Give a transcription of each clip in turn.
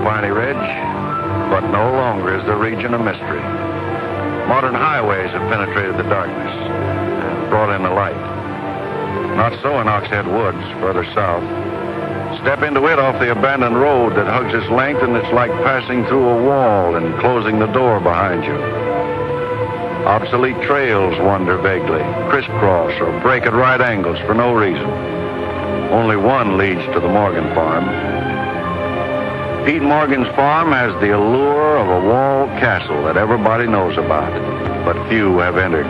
Piney Ridge, but no longer is the region a mystery. Modern highways have penetrated the darkness and brought in the light. Not so in Oxhead Woods, further south. Step into it off the abandoned road that hugs its length, and it's like passing through a wall and closing the door behind you. Obsolete trails wander vaguely, crisscross or break at right angles for no reason. Only one leads to the Morgan farm. Pete Morgan's farm has the allure of a walled castle that everybody knows about, but few have entered.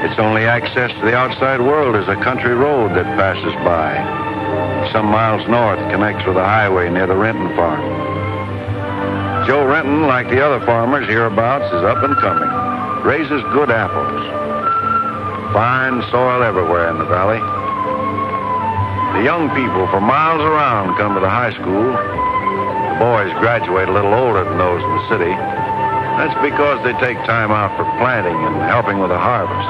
Its only access to the outside world is a country road that passes by. Some miles north connects with a highway near the Renton farm. Joe Renton, like the other farmers hereabouts, is up and coming. Raises good apples. Fine soil everywhere in the valley. The young people for miles around come to the high school. The boys graduate a little older than those in the city. That's because they take time out for planting and helping with the harvest.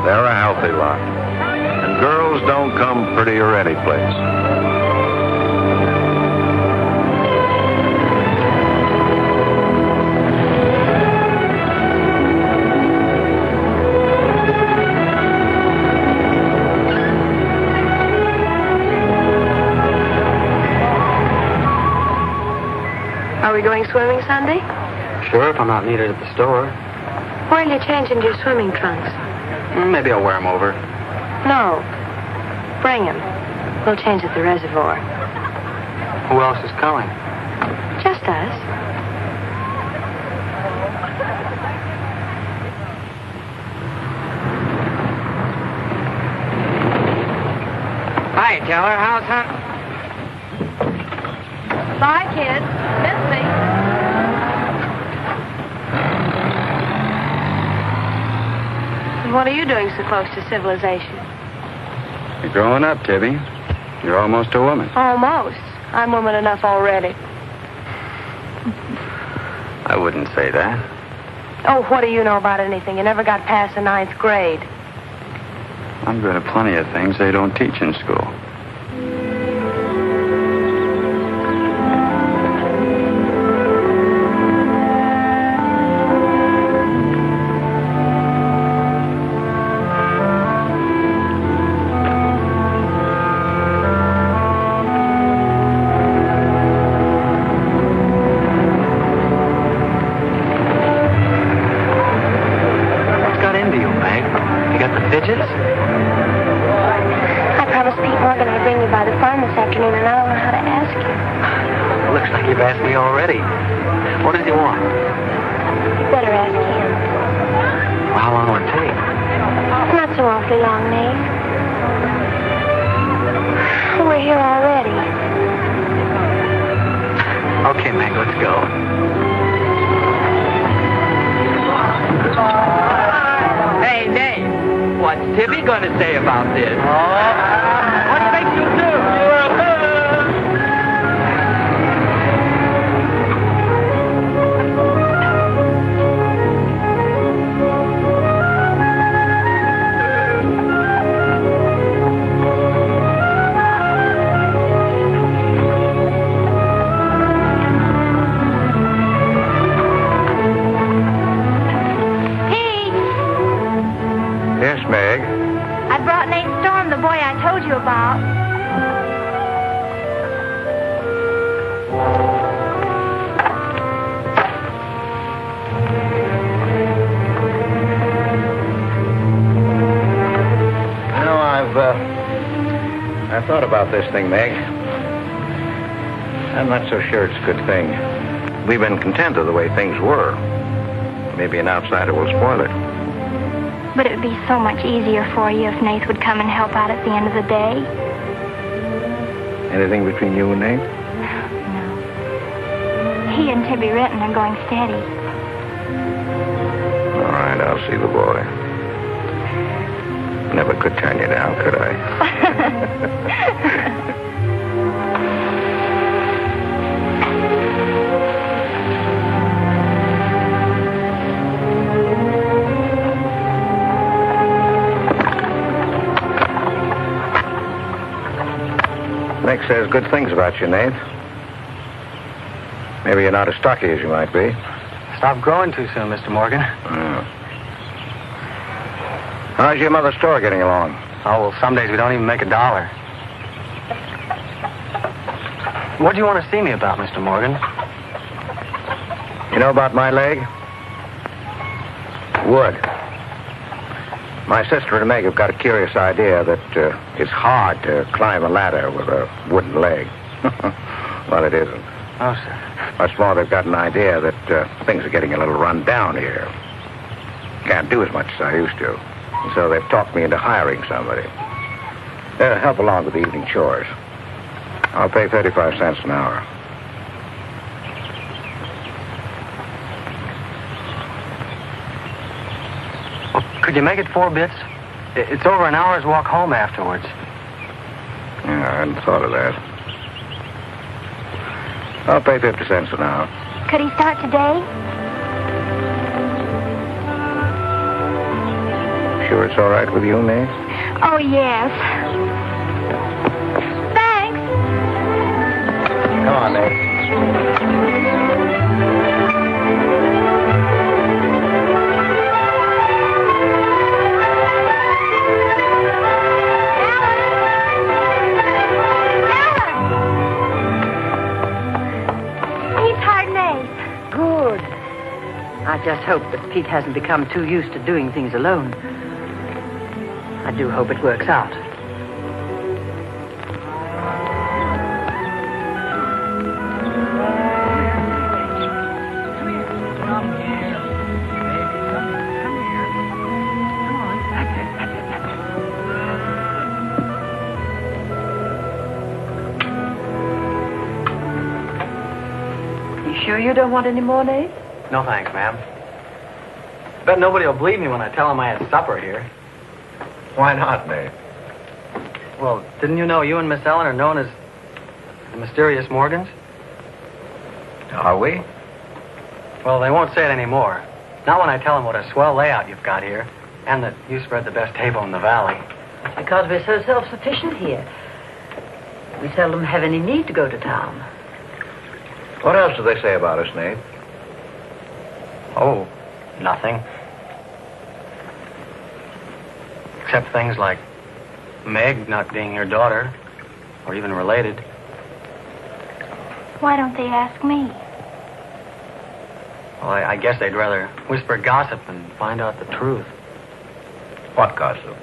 They're a healthy lot. And girls don't come prettier any place. Are we going swimming Sunday? Sure, if I'm not needed at the store. Where'll you change into your swimming trunks? Maybe I'll wear them over. No. Bring them. We'll change at the reservoir. Who else is coming? Just us. Hi, Teller. How's hunting? Bye, kids. Miss me. What are you doing so close to civilization? You're growing up, Tibby. You're almost a woman. Almost. I'm woman enough already. I wouldn't say that. Oh, what do you know about anything? You never got past the 9th grade. I'm good at plenty of things they don't teach in school. I thought about this thing, Meg. I'm not so sure it's a good thing. We've been content of the way things were. Maybe an outsider will spoil it. But it would be so much easier for you if Nath would come and help out at the end of the day. Anything between you and Nath? No. He and Tibby Renton are going steady. All right, I'll see the boy. Never could turn you down, could I? Nick says good things about you, Nate. Maybe you're not as stocky as you might be. Stop growing too soon, Mr. Morgan. How's your mother's store getting along? Oh, well, some days we don't even make $1. What do you want to see me about, Mr. Morgan? You know about my leg? Wood. My sister and Meg have got a curious idea that it's hard to climb a ladder with a wooden leg. Well, it isn't. Oh, sir. Much more, they've got an idea that things are getting a little run down here. Can't do as much as I used to. And so they've talked me into hiring somebody. Help along with the evening chores. I'll pay 35 cents an hour. Well, could you make it 4 bits? It's over an hour's walk home afterwards. Yeah, I hadn't thought of that. I'll pay 50 cents an hour. Could he start today? Sure it's all right with you, Nate? Oh, yes. Thanks. Come on, Nate. Good. I just hope that Pete hasn't become too used to doing things alone. I do hope it works out. Sure you don't want any more, Nate? No, thanks, ma'am. Bet nobody will believe me when I tell them I had supper here. Why not, Nate? Well, didn't you know you and Miss Ellen are known as the mysterious Morgans? Are we? Well, they won't say it anymore. Not when I tell them what a swell layout you've got here, and that you spread the best table in the valley. It's because we're so self-sufficient here. We seldom have any need to go to town. What else do they say about us, Nate? Oh, nothing. Except things like Meg not being your daughter, or even related. Why don't they ask me? Well, I guess they'd rather whisper gossip and find out the truth. What gossip?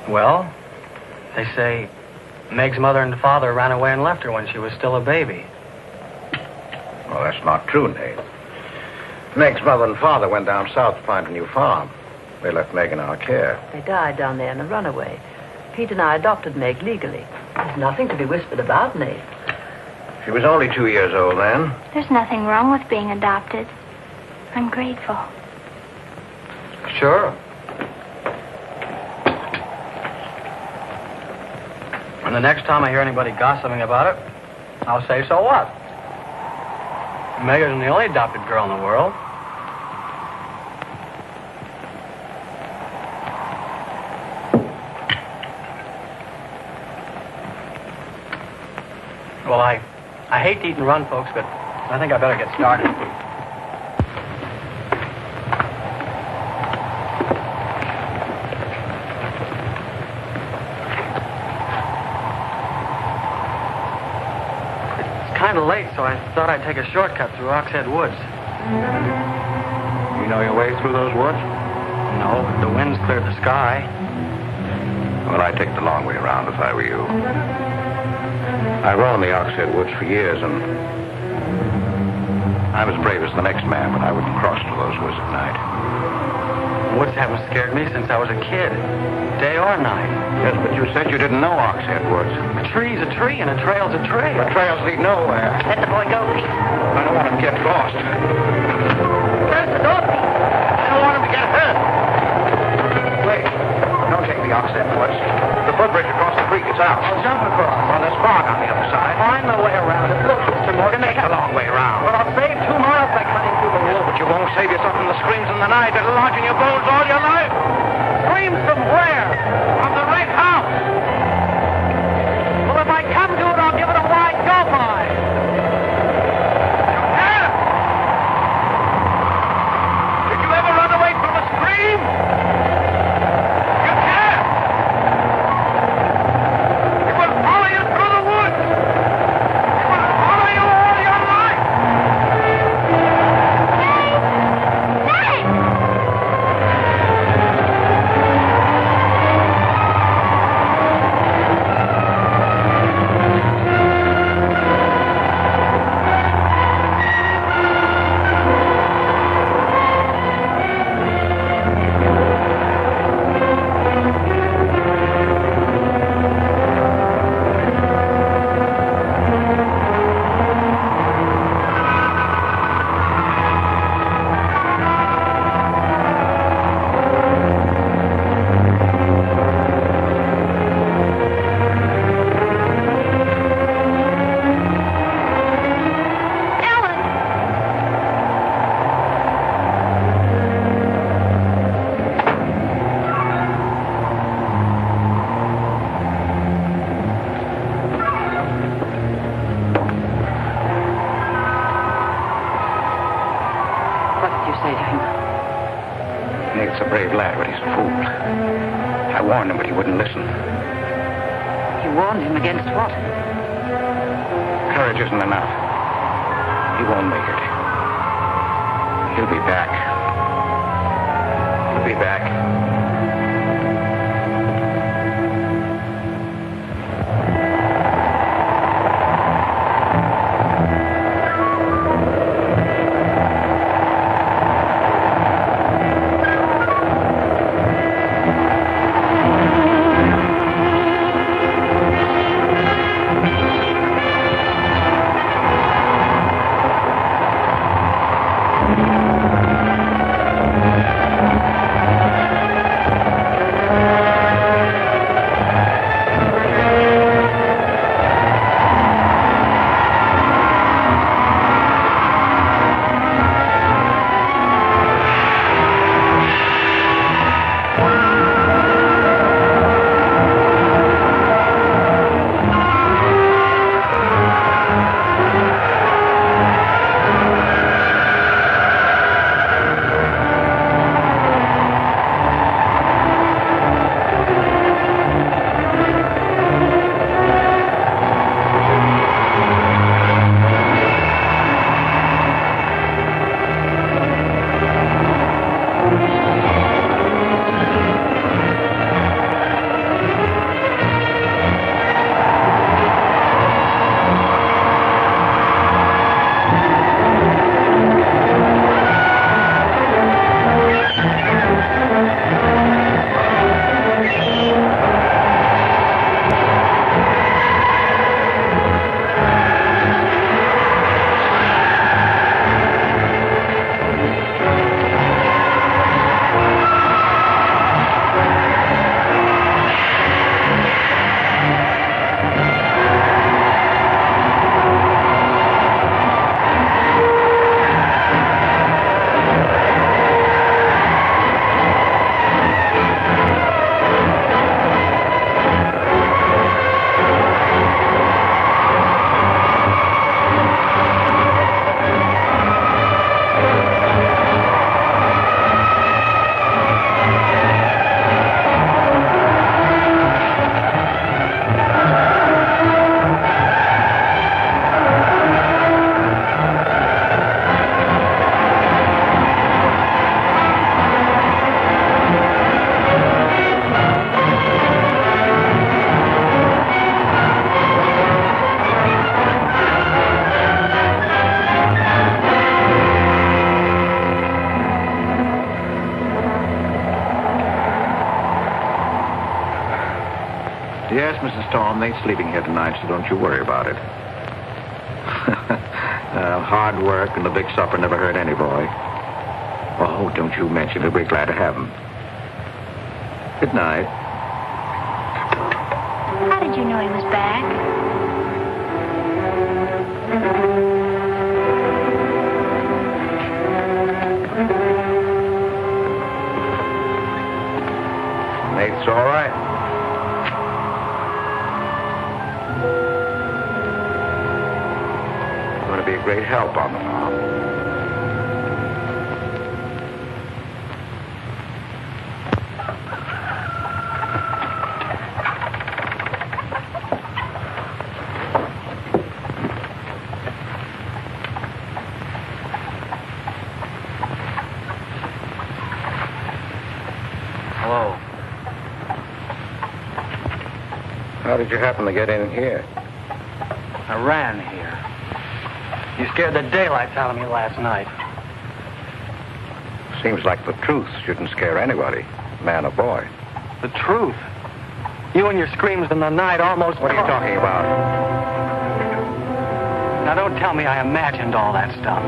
Well, they say Meg's mother and father ran away and left her when she was still a baby. Well, that's not true, Nate. Meg's mother and father went down south to find a new farm. They left Meg in our care. They died down there in a runaway. Pete and I adopted Meg legally. There's nothing to be whispered about, Nate. She was only 2 years old then. There's nothing wrong with being adopted. I'm grateful. Sure. And the next time I hear anybody gossiping about it, I'll say, so what? Meg isn't the only adopted girl in the world. Well, I hate to eat and run, folks, but I think I better get started. Kind of late, so I thought I'd take a shortcut through Oxhead Woods. You know your way through those woods? No, the wind's cleared the sky. Well, I'd take the long way around if I were you. I roamed the Oxhead Woods for years, and I'm as brave as the next man, but I wouldn't cross through those woods at night. Woods haven't scared me since I was a kid, day or night. Yes, but you said you didn't know Oxhead Woods. A tree's a tree, and a trail's a trail. The trails lead nowhere. Let the boy go, Pete. I don't want him to get lost. Close the door, Pete. I don't want him to get hurt. Wait. Don't take the Oxhead Woods. The footbridge across the creek is out. I'll jump across. Well, there's fog on the other side. Find my way around it. Look, Mr. Morgan, Take the long way around. Well, I'll save 2 miles by cutting through the wood. But you won't save yourself from the screams in the night that'll lodge in your bones all your life. Screams from where? From the red house. Well, if I come to it, I'll give it a wide go by. Jack's a brave lad, but he's a fool. I warned him, but he wouldn't listen. You warned him against what? Courage isn't enough. He won't make it. He'll be back. He'll be back. Yes, Mrs. Storm, they're sleeping here tonight, so don't you worry about it. Hard work and the big supper never hurt any boy. Oh, don't you mention it. We're glad to have him. Good night. How did you know he was back? Nate's all right. Going to be a great help on the farm. Hello. How did you happen to get in here? I ran here. You scared the daylights out of me last night. Seems like the truth shouldn't scare anybody, man or boy. The truth. You and your screams in the night almost... What are you talking about? Now, don't tell me I imagined all that stuff.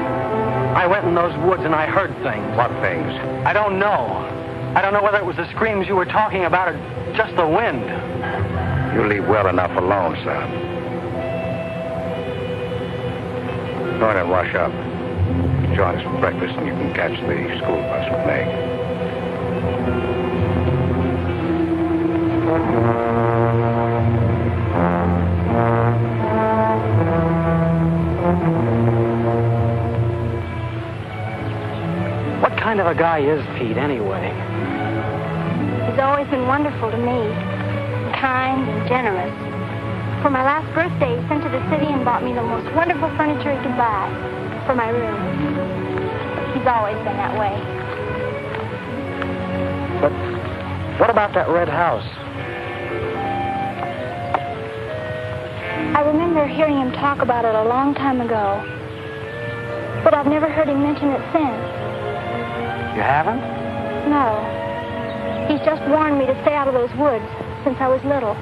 I went in those woods and I heard things. What things? I don't know. I don't know whether it was the screams you were talking about or just the wind. You leave well enough alone, son. Go ahead and wash up. Join us for breakfast and you can catch the school bus with Meg. What kind kind of a guy is Pete, anyway? He's always been wonderful to me. Kind and generous. For my last birthday, he sent to the city and bought me the most wonderful furniture he could buy for my room. He's always been that way. But what about that red house? I remember hearing him talk about it a long time ago. But I've never heard him mention it since. You haven't? No. He's just warned me to stay out of those woods since I was little.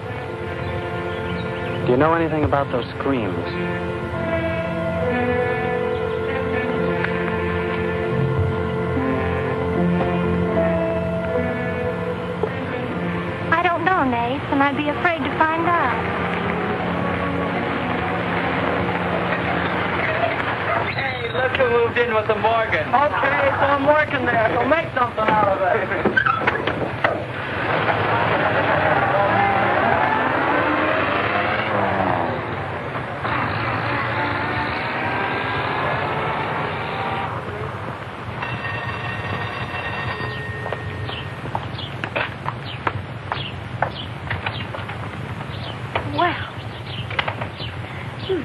Do you know anything about those screams? I don't know, Nath, and I'd be afraid to find out. Hey, look who moved in with the Morgan. Okay, so I'm working there, so make something out of it.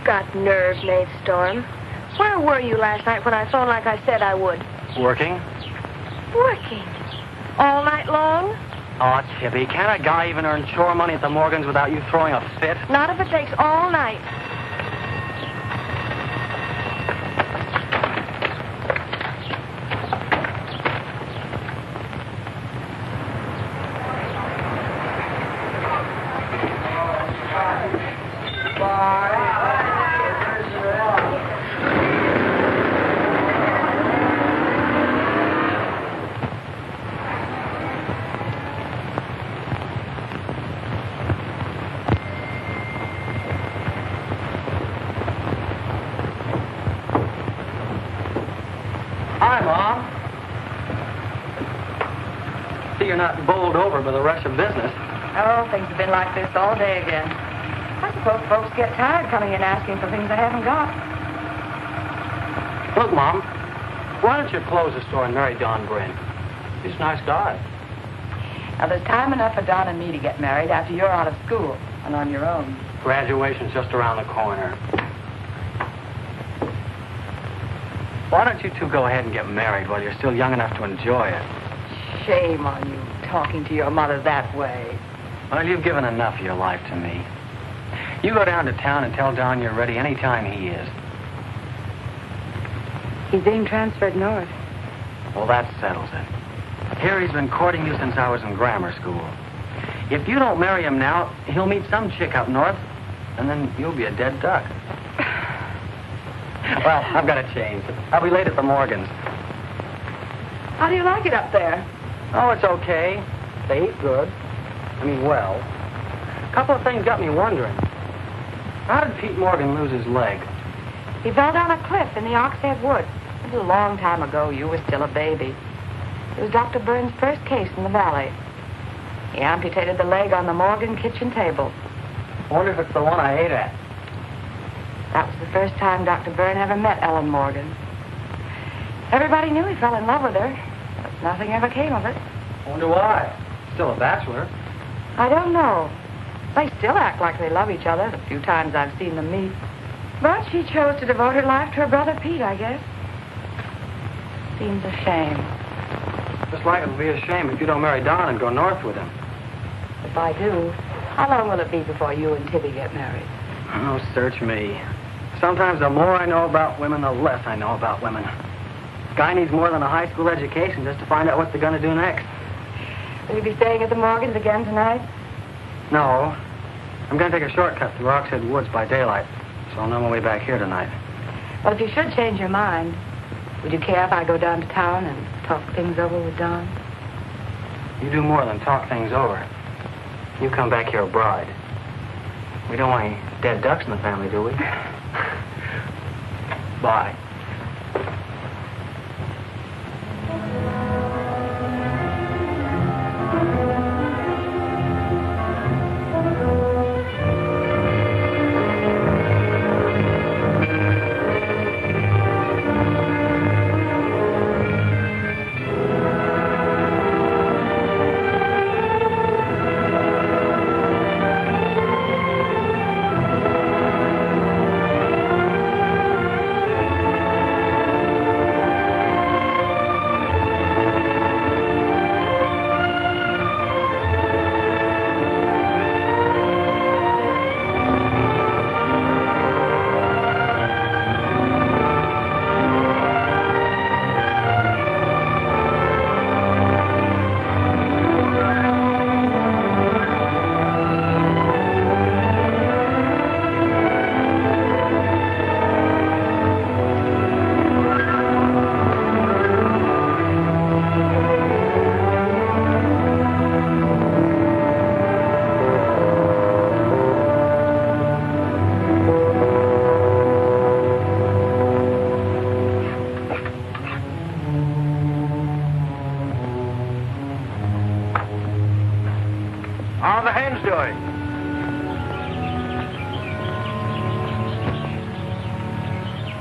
Got nerve, Nate Storm. Where were you last night when I phoned like I said I would? Working? Working? All night long? Oh, Tibby, can't a guy even earn chore money at the Morgans without you throwing a fit? Not if it takes all night. Hi, Mom. See, you're not bowled over by the rush of business. Oh, things have been like this all day again. I suppose folks get tired coming in asking for things they haven't got. Look, Mom, why don't you close the store and marry Don Bryn? He's a nice guy. Now, there's time enough for Don and me to get married after you're out of school and on your own. Graduation's just around the corner. Why don't you two go ahead and get married while you're still young enough to enjoy it? Shame on you, talking to your mother that way. Well, you've given enough of your life to me. You go down to town and tell Don you're ready any time he is. He's being transferred north. Well, that settles it. Here he's been courting you since I was in grammar school. If you don't marry him now, he'll meet some chick up north, and then you'll be a dead duck. Well, I've got to change. I'll be late at the Morgans. How do you like it up there? Oh, it's okay. They eat good. I mean, well. A couple of things got me wondering. How did Pete Morgan lose his leg? He fell down a cliff in the Oxhead Woods. It was a long time ago. You were still a baby. It was Dr. Burns' first case in the valley. He amputated the leg on the Morgan kitchen table. I wonder if it's the one I ate at. That was the first time Dr. Byrne ever met Ellen Morgan. Everybody knew he fell in love with her, but nothing ever came of it. I wonder why. Still a bachelor. I don't know. They still act like they love each other, the few times I've seen them meet. But she chose to devote her life to her brother Pete, I guess. Seems a shame. Just like it'll be a shame if you don't marry Don and go north with him. If I do, how long will it be before you and Tibby get married? Oh, search me. Sometimes the more I know about women, the less I know about women. Guy needs more than a high school education just to find out what they're going to do next. Will you be staying at the Morgans again tonight? No. I'm going to take a shortcut through Oxhead Woods by daylight, so I'll know my way back here tonight. Well, if you should change your mind, would you care if I go down to town and talk things over with Don? You do more than talk things over. You come back here a bride. We don't want any dead ducks in the family, do we? Bye.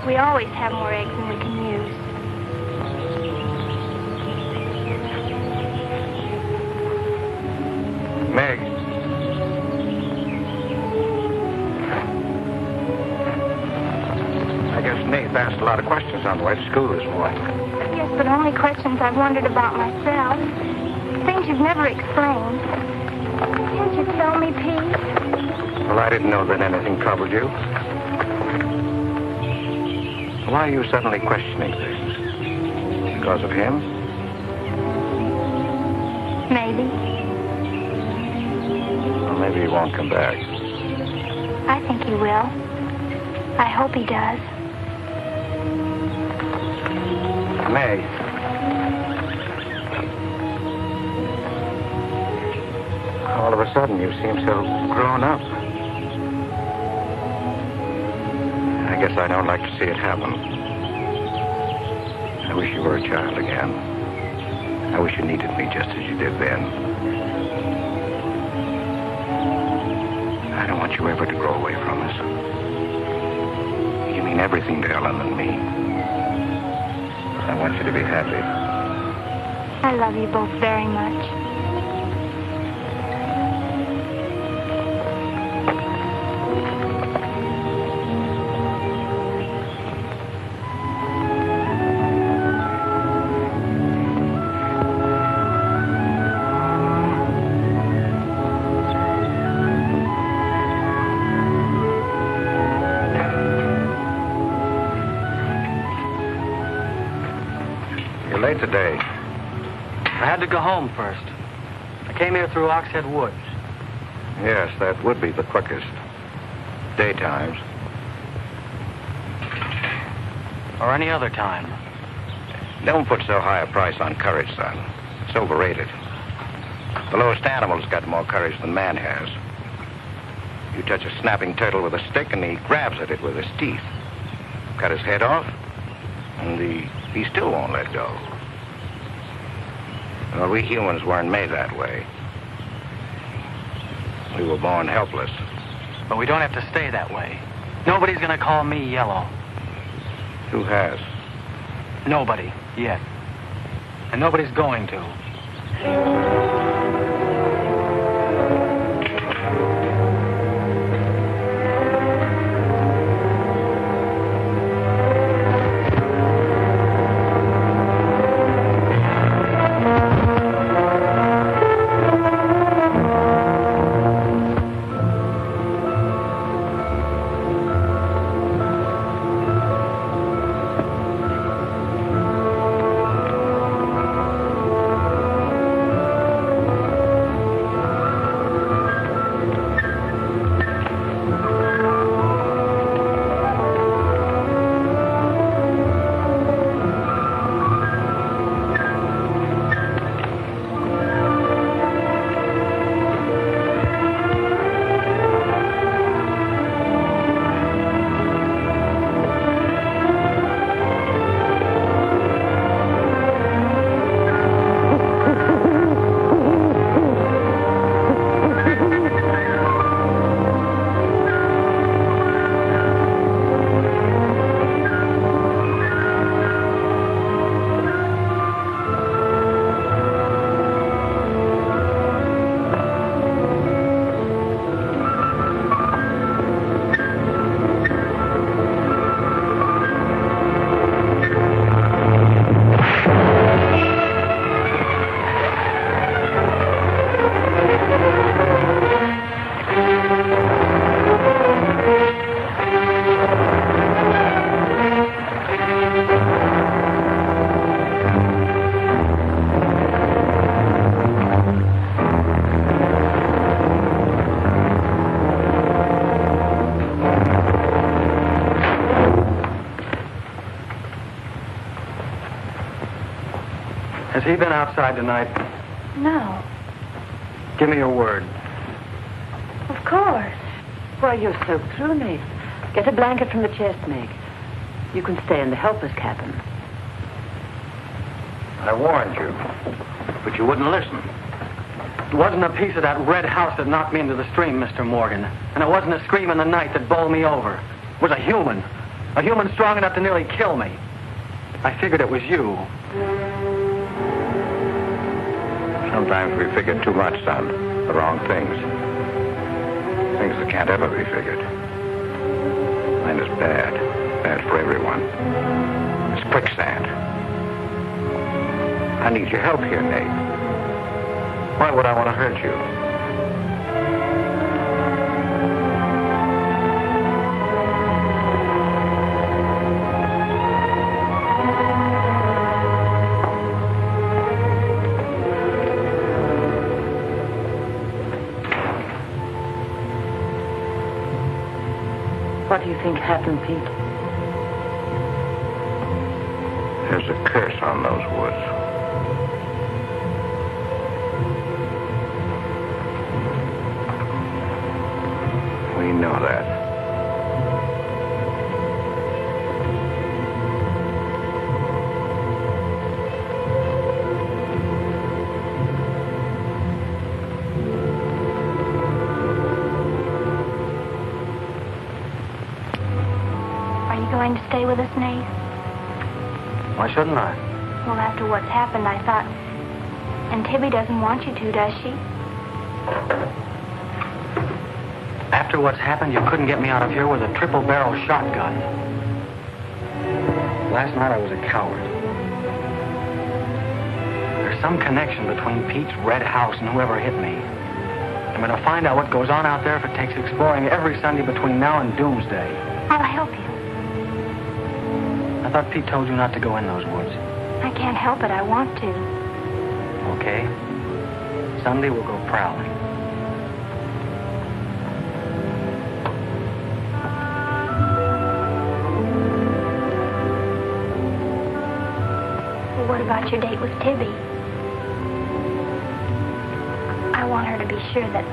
We always have more eggs than we can use. Meg. I guess Nate asked a lot of questions on the way to school this morning. Yes, but only questions I've wondered about myself. Things you've never explained. Can't you tell me, Pete? Well, I didn't know that anything troubled you. Why are you suddenly questioning things? Because of him? Maybe. Well, maybe he won't come back. I think he will. I hope he does. May. All of a sudden, you seem so grown up. I guess I don't like to see it happen. I wish you were a child again. I wish you needed me just as you did then. I don't want you ever to grow away from us. You mean everything to Ellen and me. I want you to be happy. I love you both very much. Late today. I had to go home first. I came here through Oxhead Woods. Yes, that would be the quickest. Daytimes. Or any other time. Don't put so high a price on courage, son. It's overrated. The lowest animal's got more courage than man has. You touch a snapping turtle with a stick and he grabs at it with his teeth. Cut his head off, and he still won't let go. Well, we humans weren't made that way. We were born helpless. But we don't have to stay that way. Nobody's gonna call me yellow. Who has? Nobody, yet. And nobody's going to. Has he been outside tonight? No. Give me your word. Of course. Why, you're soaked through, Nate. Get a blanket from the chest, Meg. You can stay in the helper's cabin. I warned you, but you wouldn't listen. It wasn't a piece of that red house that knocked me into the stream, Mr. Morgan. And it wasn't a scream in the night that bowled me over. It was a human. A human strong enough to nearly kill me. I figured it was you. Sometimes we figure too much, son. The wrong things. Things that can't ever be figured. Mine is bad. Bad for everyone. It's quicksand. I need your help here, Nate. Why would I want to hurt you? What do you think happened, Pete? There's a curse on those woods. We know that. Going to stay with us, Nate? Why shouldn't I? Well, after what's happened, I thought... And Tibby doesn't want you to, does she? After what's happened, you couldn't get me out of here with a triple-barrel shotgun. Last night I was a coward. There's some connection between Pete's red house and whoever hit me. I'm going to find out what goes on out there if it takes exploring every Sunday between now and doomsday. I'll help you. I thought Pete told you not to go in those woods. I can't help it. I want to. Okay. Sunday we'll go prowling. Well, what about your date with Tibby? I want her to be sure that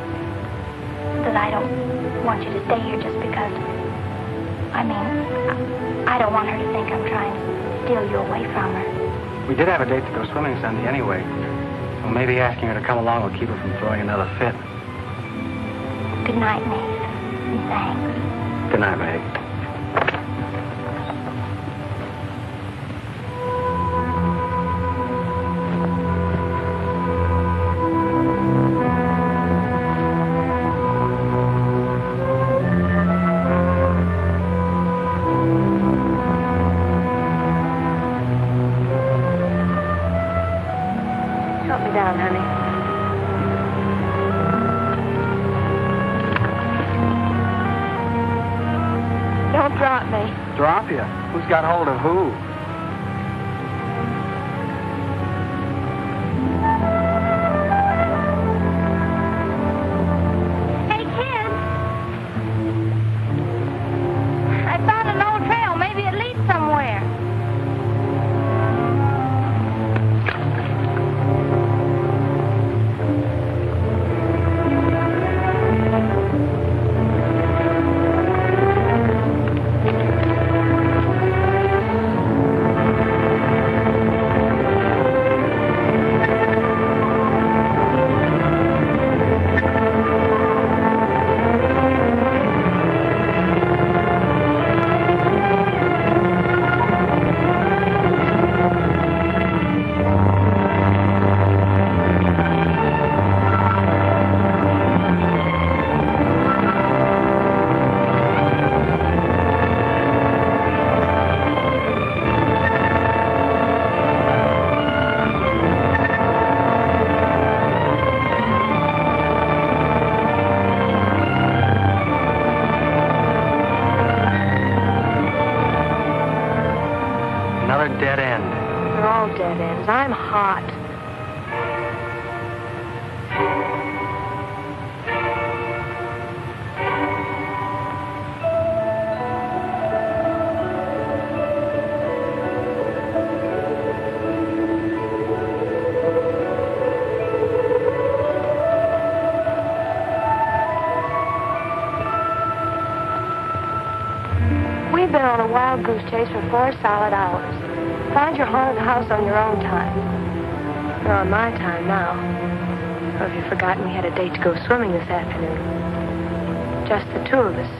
I don't want you to stay here just because... I don't want her to think I'm trying to steal you away from her. We did have a date to go swimming Sunday anyway. So maybe asking her to come along will keep her from throwing another fit. Good night, Nate. And thanks. Good night, Meg. Drop you? Who's got hold of who? Hey, kids! I found an old trail. Maybe it leads somewhere. Dead end. They're all dead ends. I'm hot. We've been on a wild goose chase for 4 solid hours. Find your haunted house on your own time. You're on my time now. Or have you forgotten we had a date to go swimming this afternoon? Just the two of us.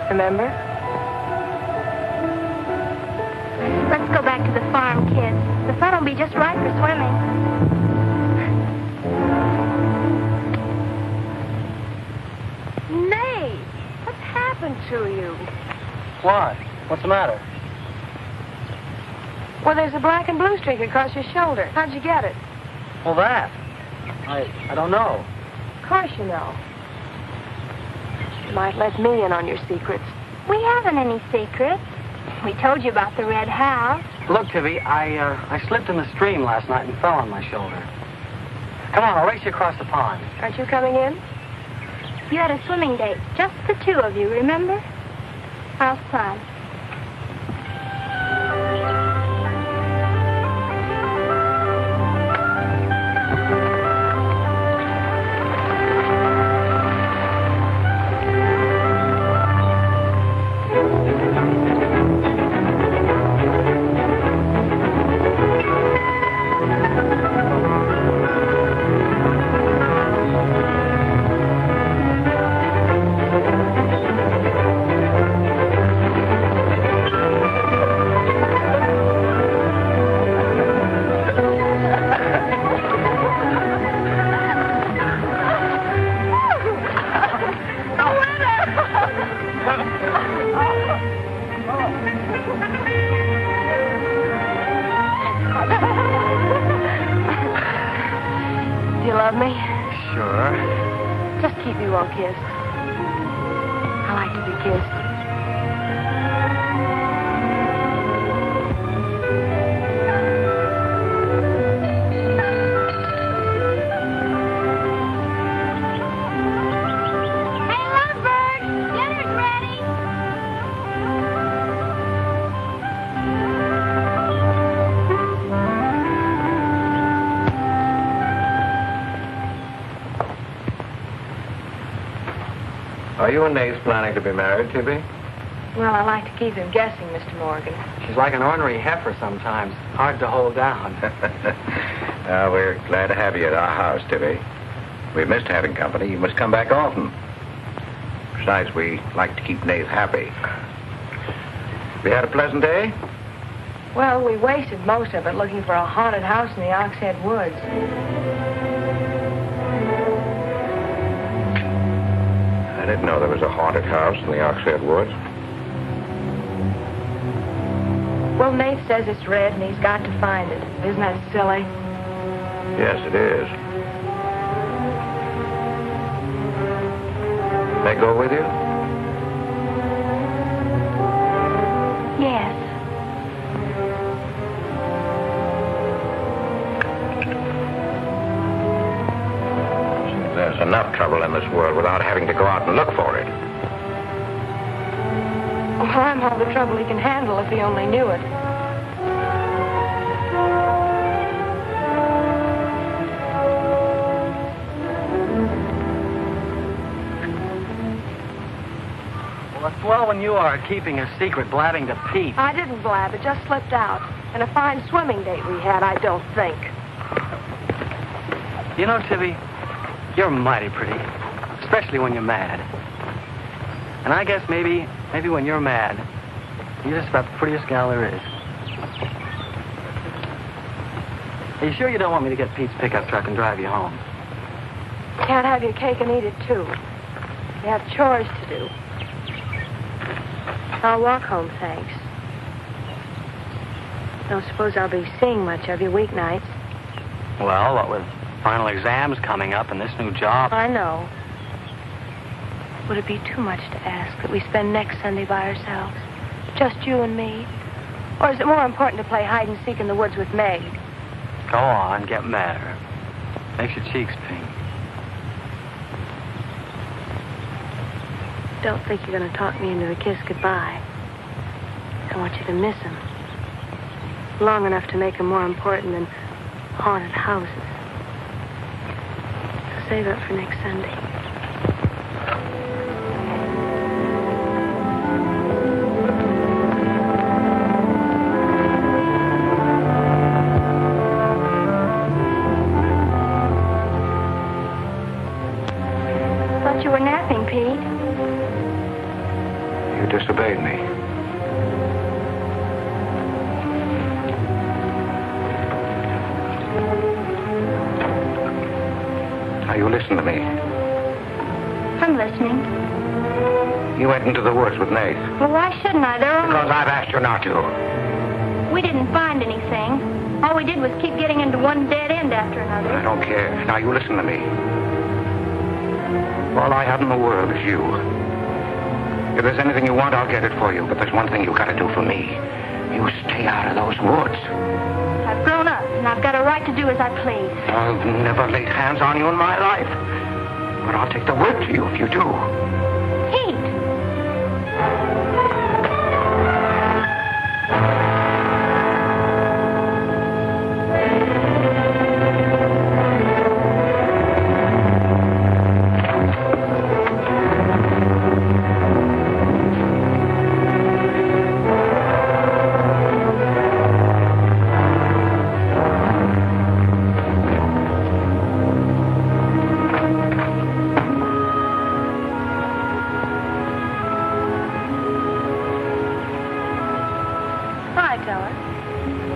Remember? farm, kids. The sun will be just right for swimming. Nate, what's happened to you? What? What's the matter? Well, there's a black and blue streak across your shoulder. How'd you get it? Well, that. I don't know. Of course you know. You might let me in on your secrets. We haven't any secrets. We told you about the red house. Look, Tivy, I slipped in the stream last night and fell on my shoulder. Come on, I'll race you across the pond. Aren't you coming in? You had a swimming date, just the two of you, remember? How's fun? Are you and Nate planning to be married, Tibby? Well, I like to keep him guessing, Mr. Morgan. She's like an ornery heifer sometimes. Hard to hold down. We're glad to have you at our house, Tibby. We missed having company. You must come back often. Besides, we like to keep Nate happy. We had a pleasant day? Well, we wasted most of it looking for a haunted house in the Oxhead Woods. I didn't know there was a haunted house in the Oxhead Woods. Well, Nate says it's red and he's got to find it. Isn't that silly? Yes, it is. May I go with you? Yes. There's enough trouble in this world without having to go out and look for it. Well, I'm all the trouble he can handle if he only knew it. Well, it's swell when you are keeping a secret, blabbing to Pete. I didn't blab. It just slipped out. And a fine swimming date we had, I don't think. You know, Tibby, you're mighty pretty, especially when you're mad. And I guess maybe when you're mad, you're just about the prettiest gal there is. Are you sure you don't want me to get Pete's pickup truck and drive you home? Can't have your cake and eat it, too. You have chores to do. I'll walk home, thanks. Don't suppose I'll be seeing much of you weeknights. Well, what with final exams coming up and this new job. I know. Would it be too much to ask that we spend next Sunday by ourselves? Just you and me? Or is it more important to play hide and seek in the woods with Meg? Go on, get madder. Makes your cheeks pink. Don't think you're going to talk me into a kiss goodbye. I want you to miss him. Long enough to make him more important than haunted houses. So save it for next Sunday. Thought you were napping, Pete. You disobeyed me. you listen to me. I'm listening. You went into the woods with Nate. Well, why shouldn't I? They're only... Because I've asked you not to. We didn't find anything. All we did was keep getting into one dead end after another. I don't care. Now you listen to me. All I have in the world is you. If there's anything you want, I'll get it for you. But there's one thing you gotta do for me. You stay out of those woods. I've grown up, and I've got a right to do as I please. I've never laid hands on you in my life. But I'll take the word to you if you do. Pete!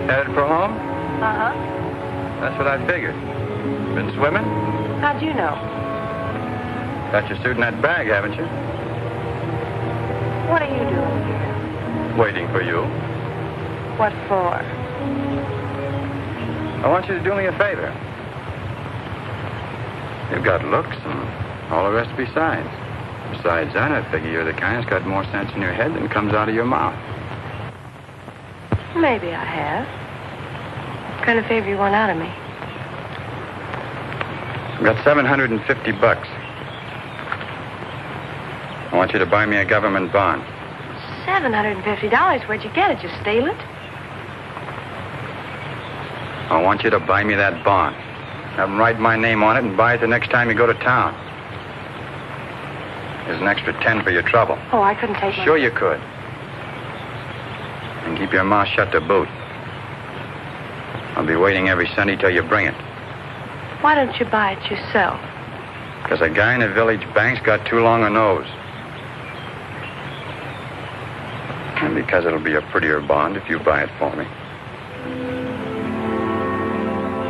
Headed for home? Uh-huh. That's what I figured. Been swimming? How'd you know? Got your suit in that bag, haven't you? What are you doing here? Waiting for you. What for? I want you to do me a favor. You've got looks and all the rest besides. Besides that, I figure you're the kind that's got more sense in your head than comes out of your mouth. Maybe I have. What kind of favor you want out of me? I've got $750. I want you to buy me a government bond. $750? Where'd you get it? You steal it? I want you to buy me that bond. Have them write my name on it and buy it the next time you go to town. There's an extra 10 for your trouble. Oh, I couldn't take Sure you could. And keep your mouth shut to boot. I'll be waiting every Sunday till you bring it. Why don't you buy it yourself? Because a guy in a village bank's got too long a nose. And because it'll be a prettier bond if you buy it for me.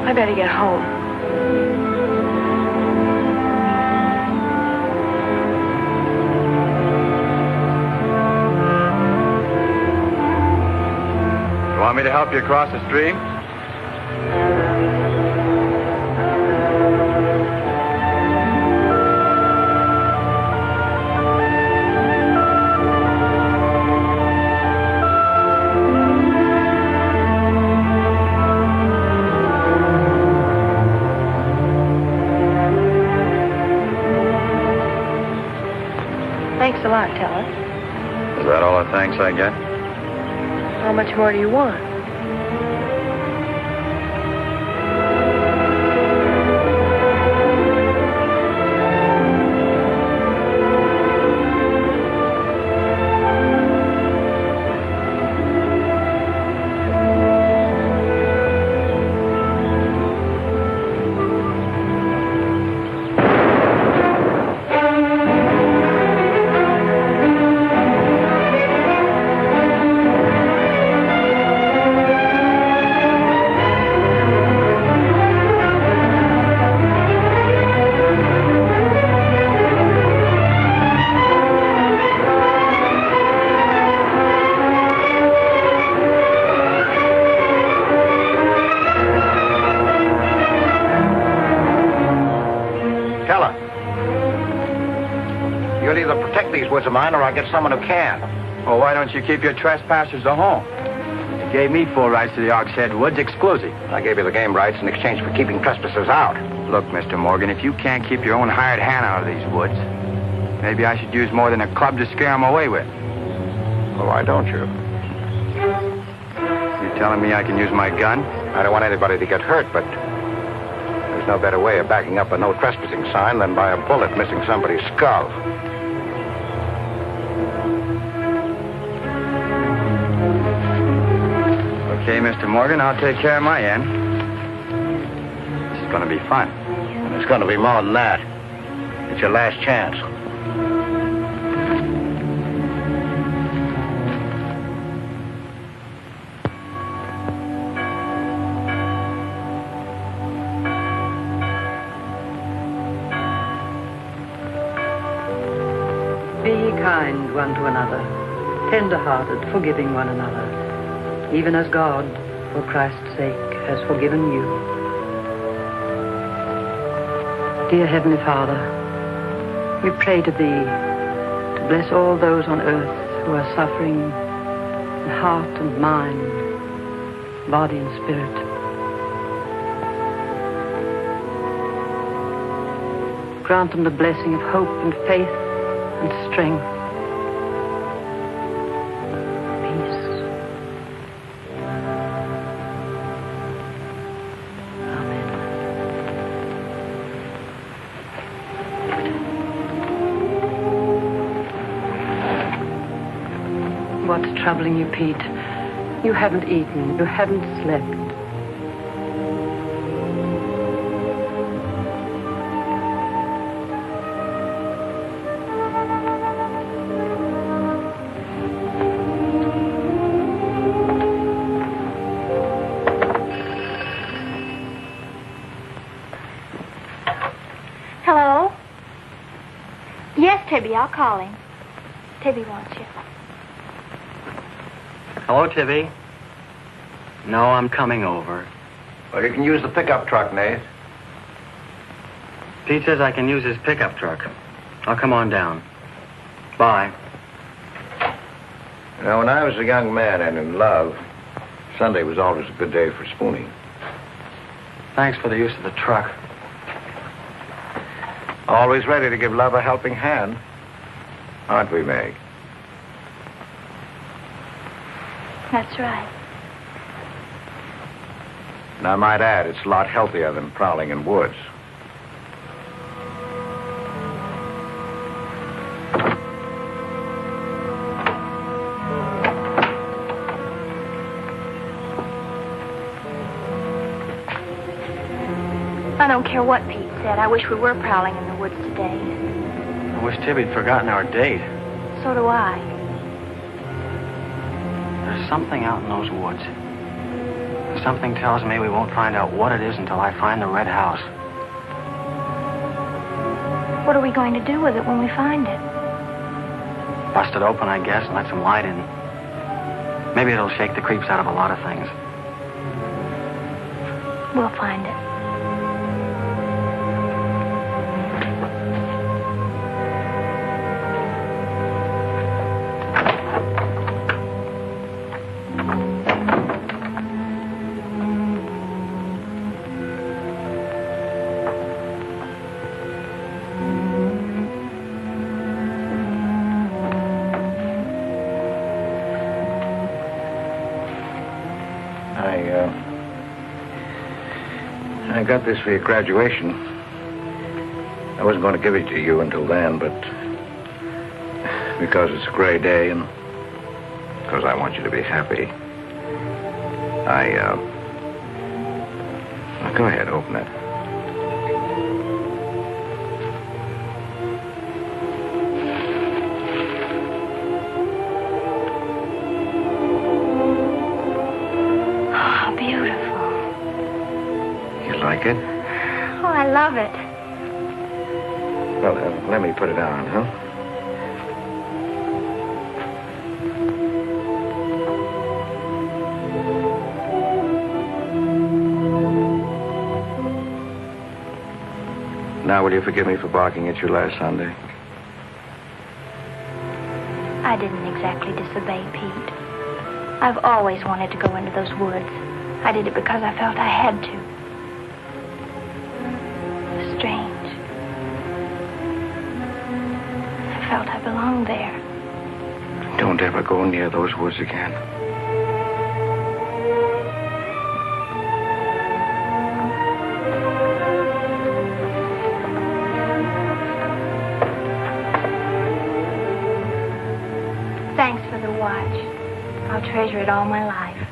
I better get home. You want me to help you across the stream? Thanks a lot, Teller. Is that all the thanks I get? How much more do you want? Woods of mine, or I'll get someone who can. Well, why don't you keep your trespassers at home? You gave me full rights to the Ox Head Woods, exclusive. I gave you the game rights in exchange for keeping trespassers out. Look, Mr. Morgan, if you can't keep your own hired hand out of these woods, maybe I should use more than a club to scare them away with. Well, why don't you? You telling me I can use my gun? I don't want anybody to get hurt, but there's no better way of backing up a no trespassing sign than by a bullet missing somebody's skull. Okay, Mr. Morgan, I'll take care of my end. This is going to be fun. And it's going to be more than that. It's your last chance. kind one to another, tender-hearted, forgiving one another, even as God, for Christ's sake, has forgiven you. Dear Heavenly Father, we pray to Thee to bless all those on earth who are suffering in heart and mind, body and spirit. Grant them the blessing of hope and faith and strength. Peace. Amen. What's troubling you, Pete? You haven't eaten. You haven't slept. Hello? Yes, Tibby, I'll call him. Tibby wants you. Hello, Tibby. No, I'm coming over. Well, you can use the pickup truck, Nate. Pete says I can use his pickup truck. I'll come on down. Bye. You know, when I was a young man and in love, Sunday was always a good day for spooning. Thanks for the use of the truck. Always ready to give love a helping hand. Aren't we, Meg? That's right. And I might add, it's a lot healthier than prowling in woods. I don't care what Pete said. I wish we were prowling in the woods today. I wish Tibby'd forgotten our date. So do I. There's something out in those woods. Something tells me we won't find out what it is until I find the red house. What are we going to do with it when we find it? Bust it open, I guess, and let some light in. Maybe it'll shake the creeps out of a lot of things. We'll find it. I got this for your graduation. I wasn't going to give it to you until then, but because it's a gray day and because I want you to be happy, go ahead, open it. Like it? Oh, I love it. Well, let me put it on, huh? Now, will you forgive me for barking at you last Sunday? I didn't exactly disobey Pete. I've always wanted to go into those woods. I did it because I felt I had to. Strange. I felt I belonged there. Don't ever go near those woods again. Thanks for the watch. I'll treasure it all my life.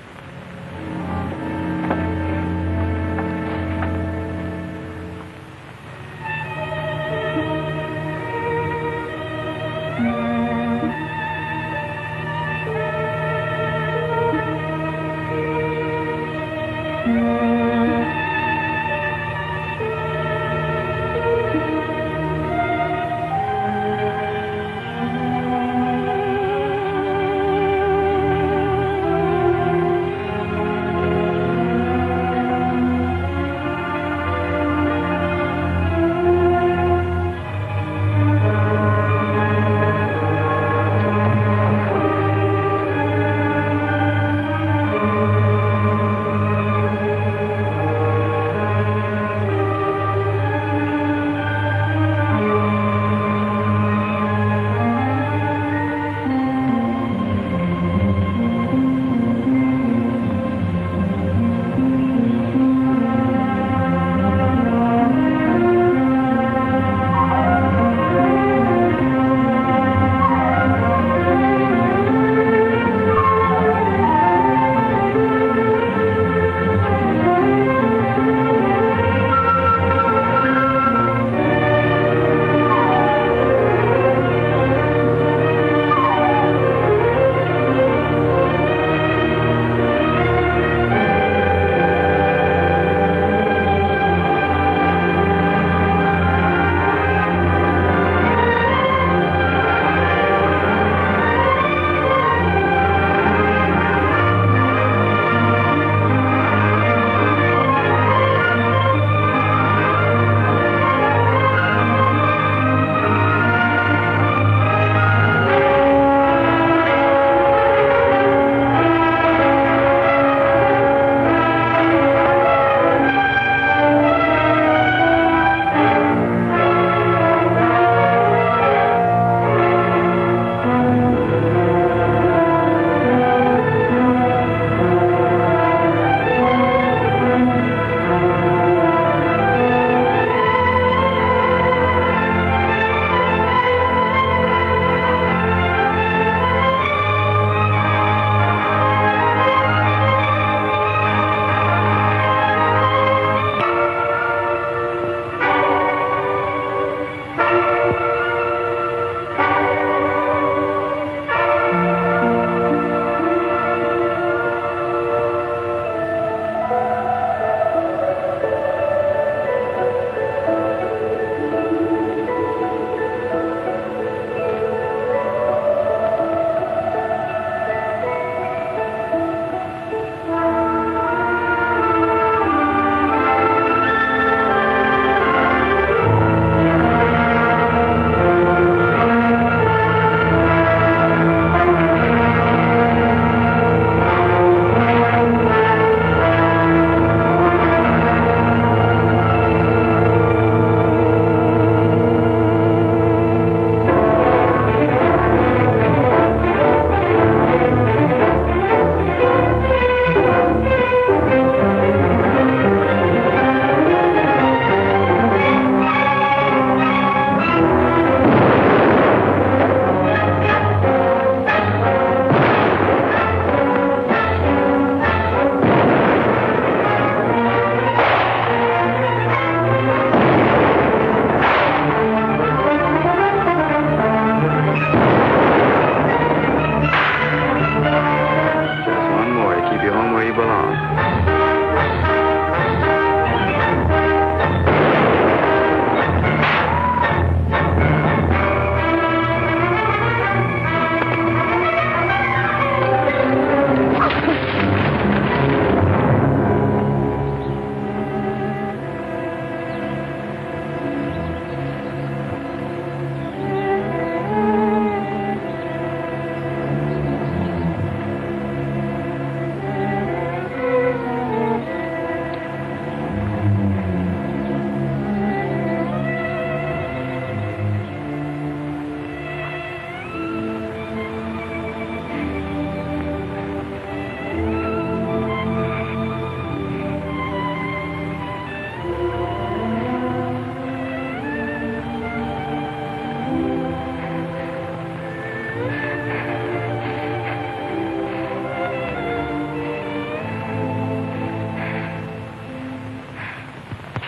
you belong.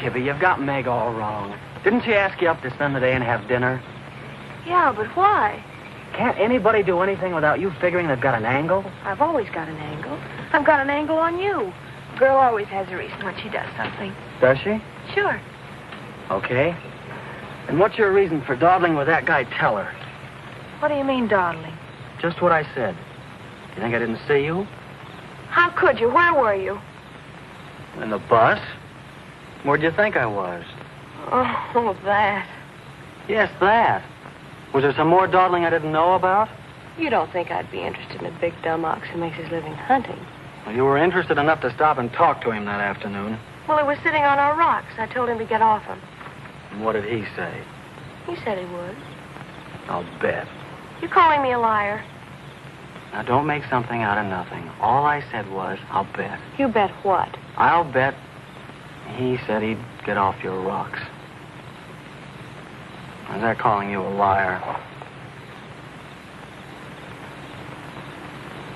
Kibby, you've got Meg all wrong. Didn't she ask you up to spend the day and have dinner? Yeah, but why? Can't anybody do anything without you figuring they've got an angle? I've always got an angle. I've got an angle on you. A girl always has a reason when she does something. Does she? Sure. Okay. And what's your reason for dawdling with that guy Teller? What do you mean, dawdling? Just what I said. You think I didn't see you? How could you? Where were you? In the bus? Where'd you think I was? Oh, that. Yes, that. Was there some more dawdling I didn't know about? You don't think I'd be interested in a big dumb ox who makes his living hunting? Well, you were interested enough to stop and talk to him that afternoon. Well, he was sitting on our rocks. I told him to get off him. And what did he say? He said he would. I'll bet. You calling me a liar? Now, don't make something out of nothing. All I said was, I'll bet. You bet what? I'll bet he said he'd get off your rocks. Is that calling you a liar?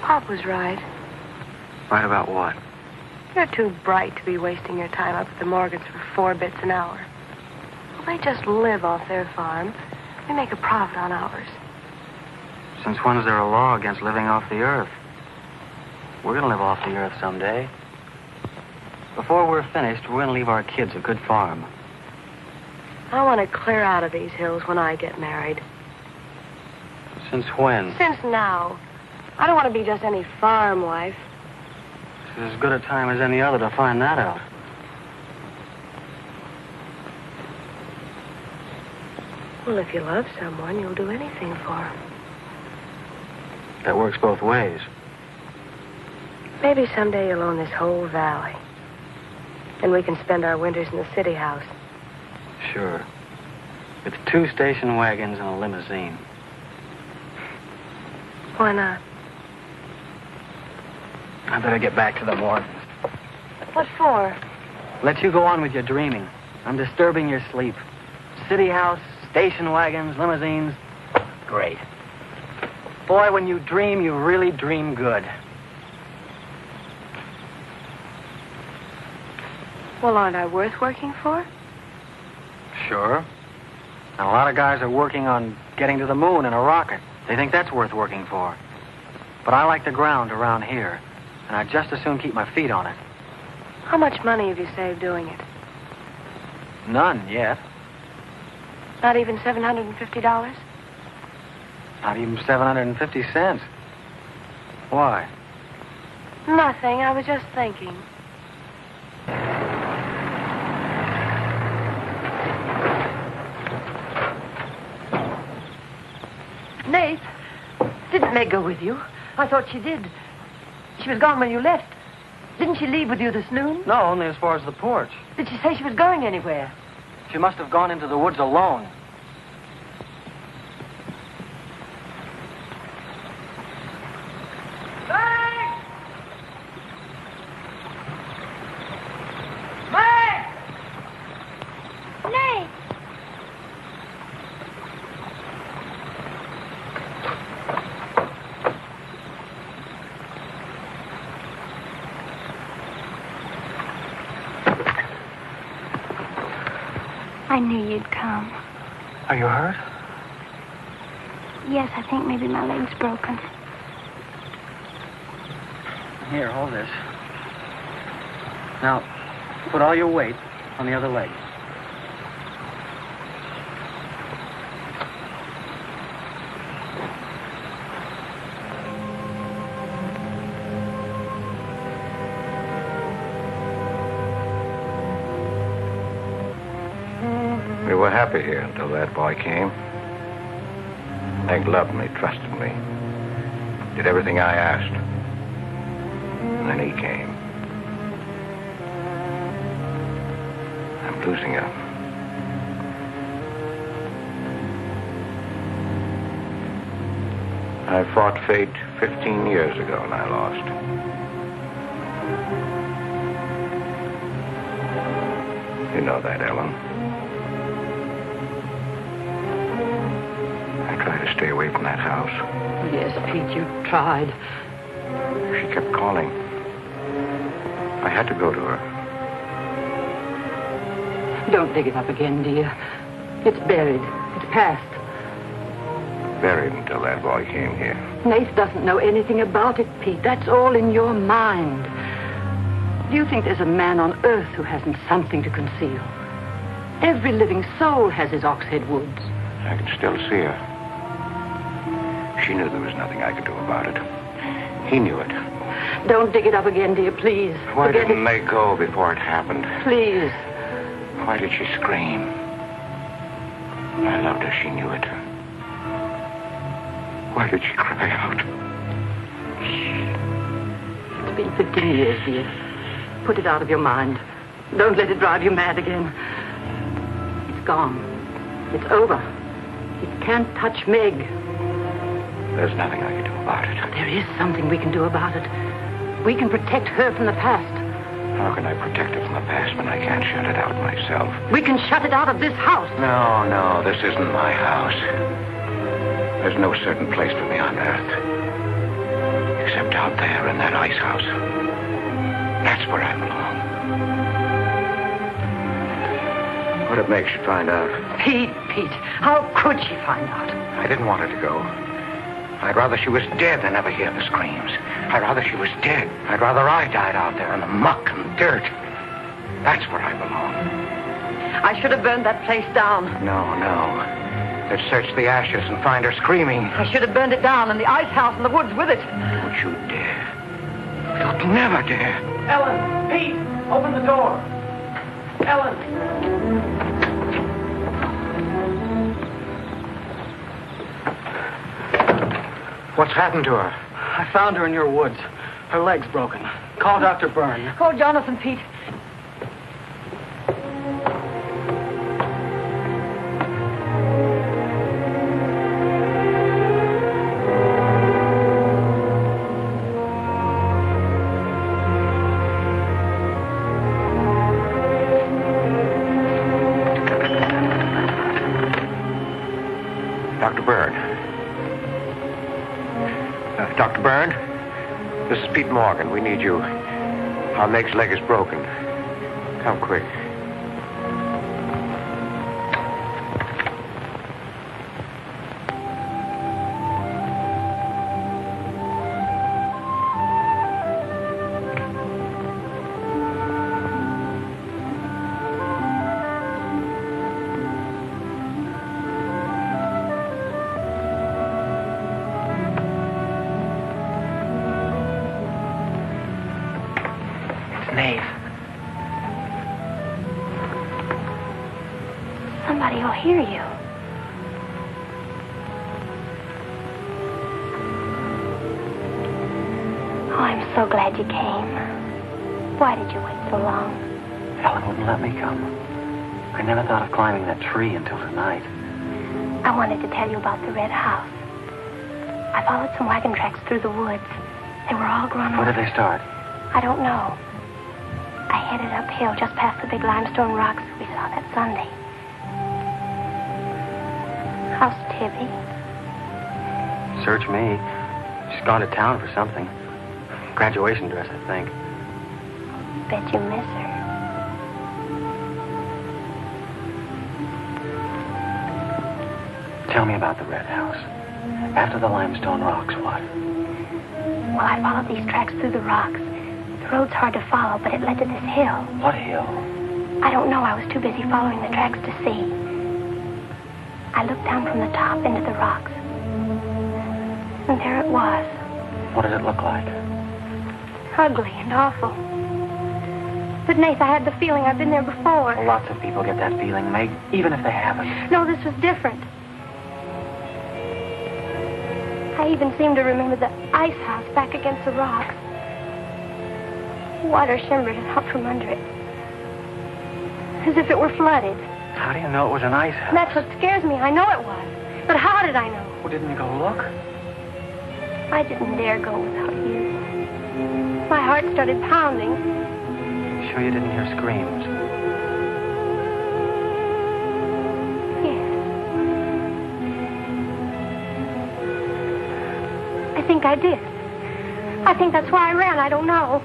Pop was right. Right about what? You're too bright to be wasting your time up at the Morgans for 4 bits an hour. Well, they just live off their farm. We make a profit on ours. Since when is there a law against living off the earth? We're going to live off the earth someday. Before we're finished, we're going to leave our kids a good farm. I want to clear out of these hills when I get married. Since when? Since now. I don't want to be just any farm wife. It's as good a time as any other to find that out. Well, if you love someone, you'll do anything for him. That works both ways. Maybe someday you'll own this whole valley. And we can spend our winters in the city house. Sure. With 2 station wagons and a limousine. Why not? I better get back to the Morgans. What for? Let you go on with your dreaming. I'm disturbing your sleep. City house, station wagons, limousines. Great. Boy, when you dream, you really dream good. Well, aren't I worth working for? Sure. And a lot of guys are working on getting to the moon in a rocket. They think that's worth working for. But I like the ground around here, and I'd just as soon keep my feet on it. How much money have you saved doing it? None yet. Not even $750? Not even 750 cents. Why? Nothing. I was just thinking. Nate, didn't Meg go with you? I thought she did. She was gone when you left. Didn't she leave with you this noon? No, only as far as the porch. Did she say she was going anywhere? She must have gone into the woods alone. I knew you'd come. Are you hurt? Yes, I think maybe my leg's broken. Here, hold this. Now, put all your weight on the other leg. We were happy here until that boy came. Hank loved me, trusted me, did everything I asked. And then he came. I'm losing her. I fought fate 15 years ago and I lost. You know that, Ellen. Try to stay away from that house. Yes, Pete, you tried. She kept calling. I had to go to her. Don't dig it up again, dear. It's buried. It's past. Buried until that boy came here. Nath doesn't know anything about it, Pete. That's all in your mind. Do you think there's a man on earth who hasn't something to conceal? Every living soul has his Oxhead Woods. I can still see her. She knew there was nothing I could do about it. He knew it. Don't dig it up again, dear, please. Why Forget didn't it. they go before it happened? Please. Why did she scream? I loved her. She knew it. Why did she cry out? It's been 15 years, dear. Put it out of your mind. Don't let it drive you mad again. It's gone. It's over. It can't touch Meg. There's nothing I can do about it. There is something we can do about it. We can protect her from the past. How can I protect her from the past when I can't shut it out myself? We can shut it out of this house. No, this isn't my house. There's no certain place for me on earth. Except out there in that ice house. That's where I belong. What'd it make she find out? Pete, how could she find out? I didn't want her to go. I'd rather she was dead than ever hear the screams. I'd rather she was dead. I'd rather I died out there in the muck and dirt. That's where I belong. I should have burned that place down. No. Let's search the ashes and find her screaming. I should have burned it down and the ice house in the woods with it. Don't you dare. You'll never dare. Ellen! Pete! Open the door! Ellen! What's happened to her? I found her in your woods. Her leg's broken. Call Dr. Byrne. Call Jonathan, Pete. Dr. Byrne. Dr. Byrne? This is Pete Morgan. We need you. Our Meg's leg is broken. Come quick. Somebody will hear you. Oh, I'm so glad you came. Why did you wait so long? Ellen wouldn't let me come. I never thought of climbing that tree until tonight. I wanted to tell you about the red house. I followed some wagon tracks through the woods. They were all grown Where over. did they start? I don't know. I headed uphill just past the big limestone rocks we saw that Sunday. How's Tibby? Search me. She's gone to town for something. Graduation dress, I think. Bet you miss her. Tell me about the red house. After the limestone rocks, what? Well, I followed these tracks through the rocks. There The road's hard to follow, but it led to this hill. What hill? I don't know. I was too busy following the tracks to see. I looked down from the top into the rocks. And there it was. What did it look like? Ugly and awful. But, Nath, I had the feeling I've been there before. Well, lots of people get that feeling, Meg, even if they haven't. No, this was different. I even seem to remember the ice house back against the rocks. Water shimmered out from under it. As if it were flooded. How do you know it was an ice house? That's what scares me. I know it was. But how did I know? Well, didn't you go look? I didn't dare go without you. My heart started pounding. Sure you didn't hear screams? Yes. I think I did. I think that's why I ran. I don't know.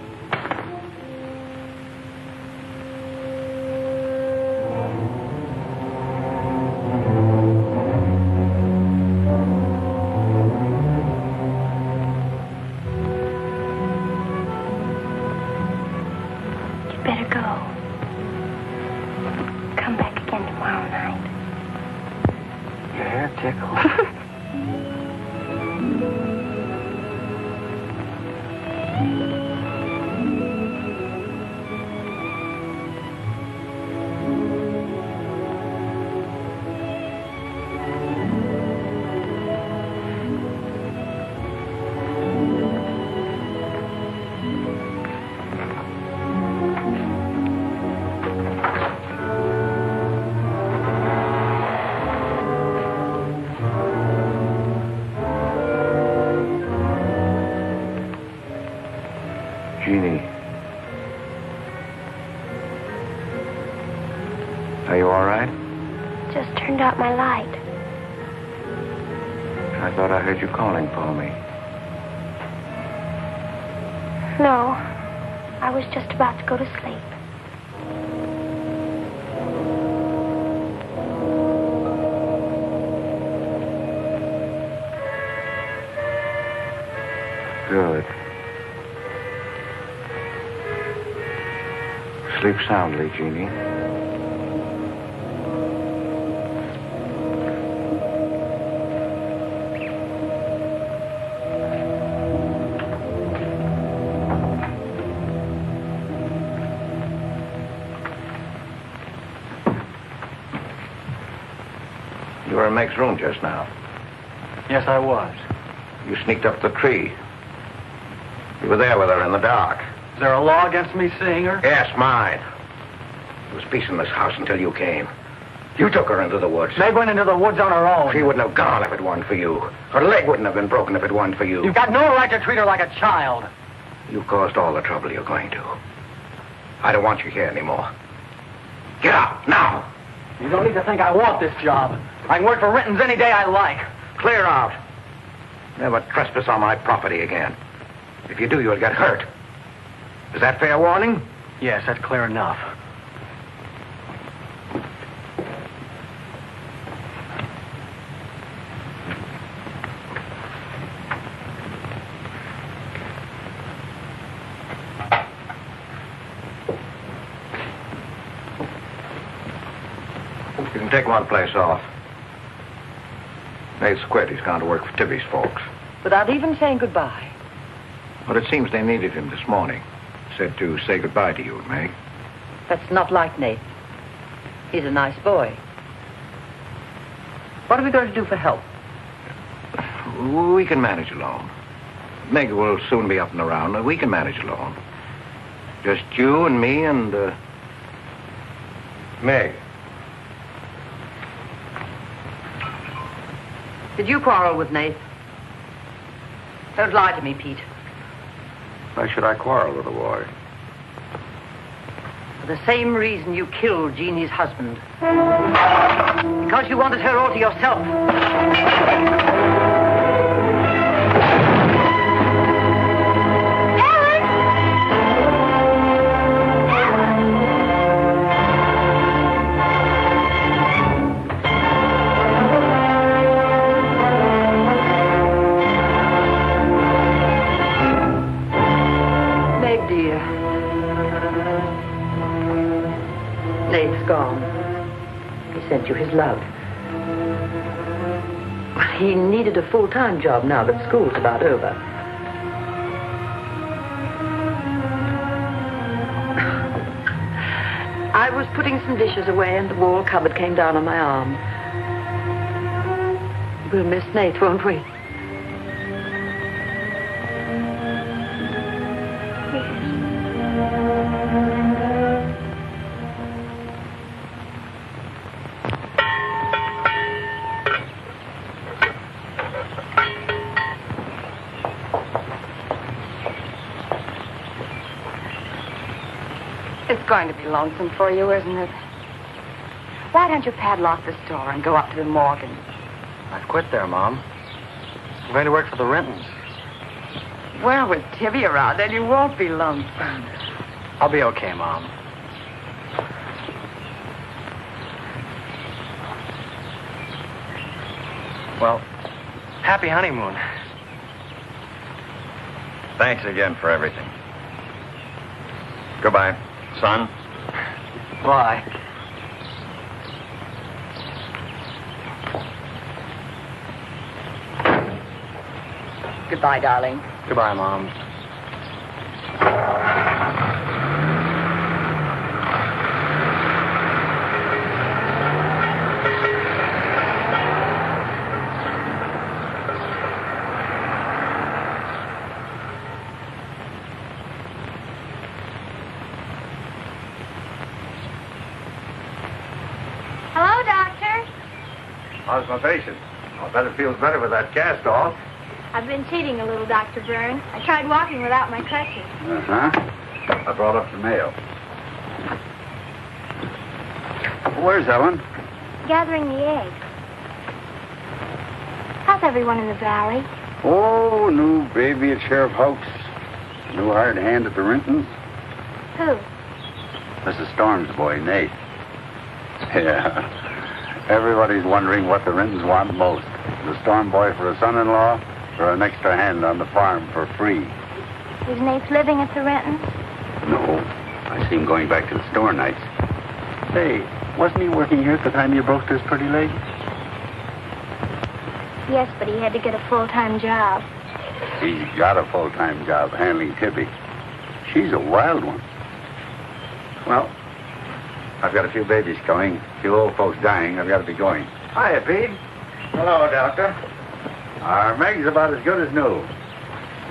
Are you all right? Just turned out my light. I thought I heard you calling for me. No, I was just about to go to sleep. Good. Sleep soundly, Jeannie. You were in Meg's room just now. Yes, I was. You sneaked up the tree. You were there with her in the dark. Is there a law against me seeing her? Yes, mine. There was peace in this house until you came. You took her into the woods. Meg went into the woods on her own. She wouldn't have gone if it weren't for you. Her leg wouldn't have been broken if it weren't for you. You've got no right to treat her like a child. You caused all the trouble you're going to. I don't want you here anymore. Get out, now. You don't need to think I want this job. I can work for Rittons any day I like. Clear out. Never trespass on my property again. If you do, you'll get hurt. Is that fair warning? Yes, that's clear enough. You can take one place off. Nate's quit. He's gone to work for Tibby's folks. Without even saying goodbye. But it seems they needed him this morning. Said to say goodbye to you, Meg. That's not like Nate. He's a nice boy. What are we going to do for help? We can manage alone. Meg will soon be up and around. We can manage alone. Just you and me and, Meg. Did you quarrel with Nate? Don't lie to me, Pete. Why should I quarrel with the boy? For the same reason you killed Jeannie's husband. Because you wanted her all to yourself. Meg, Oh, dear. Nate's gone. He sent you his love. He needed a full-time job now that school's about over. I was putting some dishes away and the wall cupboard came down on my arm. We'll miss Nate, won't we? It's going to be lonesome for you, isn't it? Why don't you padlock the store and go up to the Morgans? I've quit there, Mom. I'm going to work for the Rentons. Well, with Tibby around, then you won't be lonesome. I'll be okay, Mom. Well, happy honeymoon. Thanks again for everything. Goodbye, son. Bye. Goodbye, darling. Goodbye, Mom. Hello, Doctor. How's my patient? I'll bet it feels better with that cast off. I've been cheating a little, Dr. Byrne. I tried walking without my crutches. Uh-huh. I brought up the mail. Where's Ellen? Gathering the eggs. How's everyone in the valley? Oh, new baby at Sheriff Hoke's. New hired hand at the Rentons. Who? Mrs. Storm's boy, Nate. Yeah. Everybody's wondering what the Rentons want most. The Storm boy for a son-in-law or an extra hand on the farm for free. Is Nate living at the Rentons? No. I see him going back to the store nights. Say, wasn't he working here at the time you broke this pretty leg? Yes, but he had to get a full-time job. He's got a full-time job handling Tippy. She's a wild one. Well, I've got a few babies coming, a few old folks dying. I've got to be going. Hiya, Pete. Hello, Doctor. Our Meg's about as good as new.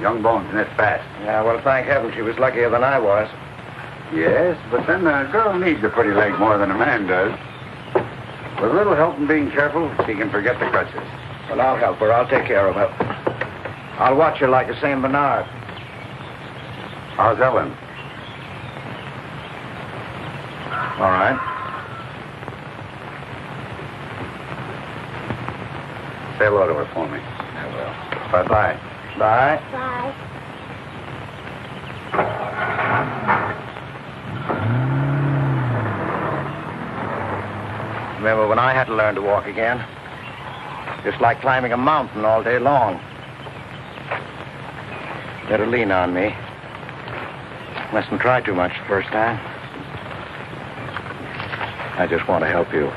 Young bones knit fast. Yeah, well, thank heaven she was luckier than I was. Yes, but then a girl needs a pretty leg more than a man does. With a little help and being careful, she can forget the crutches. Well, I'll help her. I'll take care of her. I'll watch her like a St. Bernard. How's Ellen? All right. Say hello to her for me. I will. Bye-bye. Bye. Bye. Remember when I had to learn to walk again? Just like climbing a mountain all day long. Better lean on me. Mustn't try too much the first time. I just want to help you.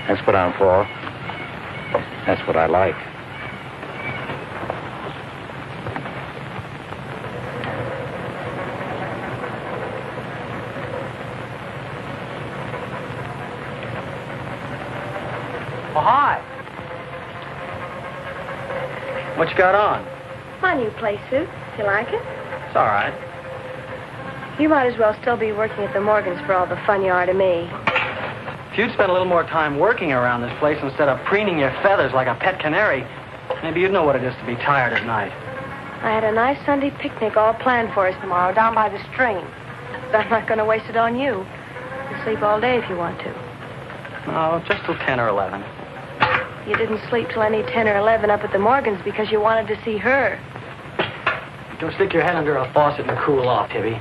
That's what I'm for. That's what I like. Oh, hi. What you got on? My new play suit. You like it? It's all right. You might as well still be working at the Morgans for all the fun you are to me. If you'd spent a little more time working around this place instead of preening your feathers like a pet canary, maybe you'd know what it is to be tired at night. I had a nice Sunday picnic all planned for us tomorrow down by the stream. But I'm not going to waste it on you. You can sleep all day if you want to. Oh, just till 10 or 11. You didn't sleep till any 10 or 11 up at the Morgans because you wanted to see her. Don't stick your head under a faucet and cool off, Tibby.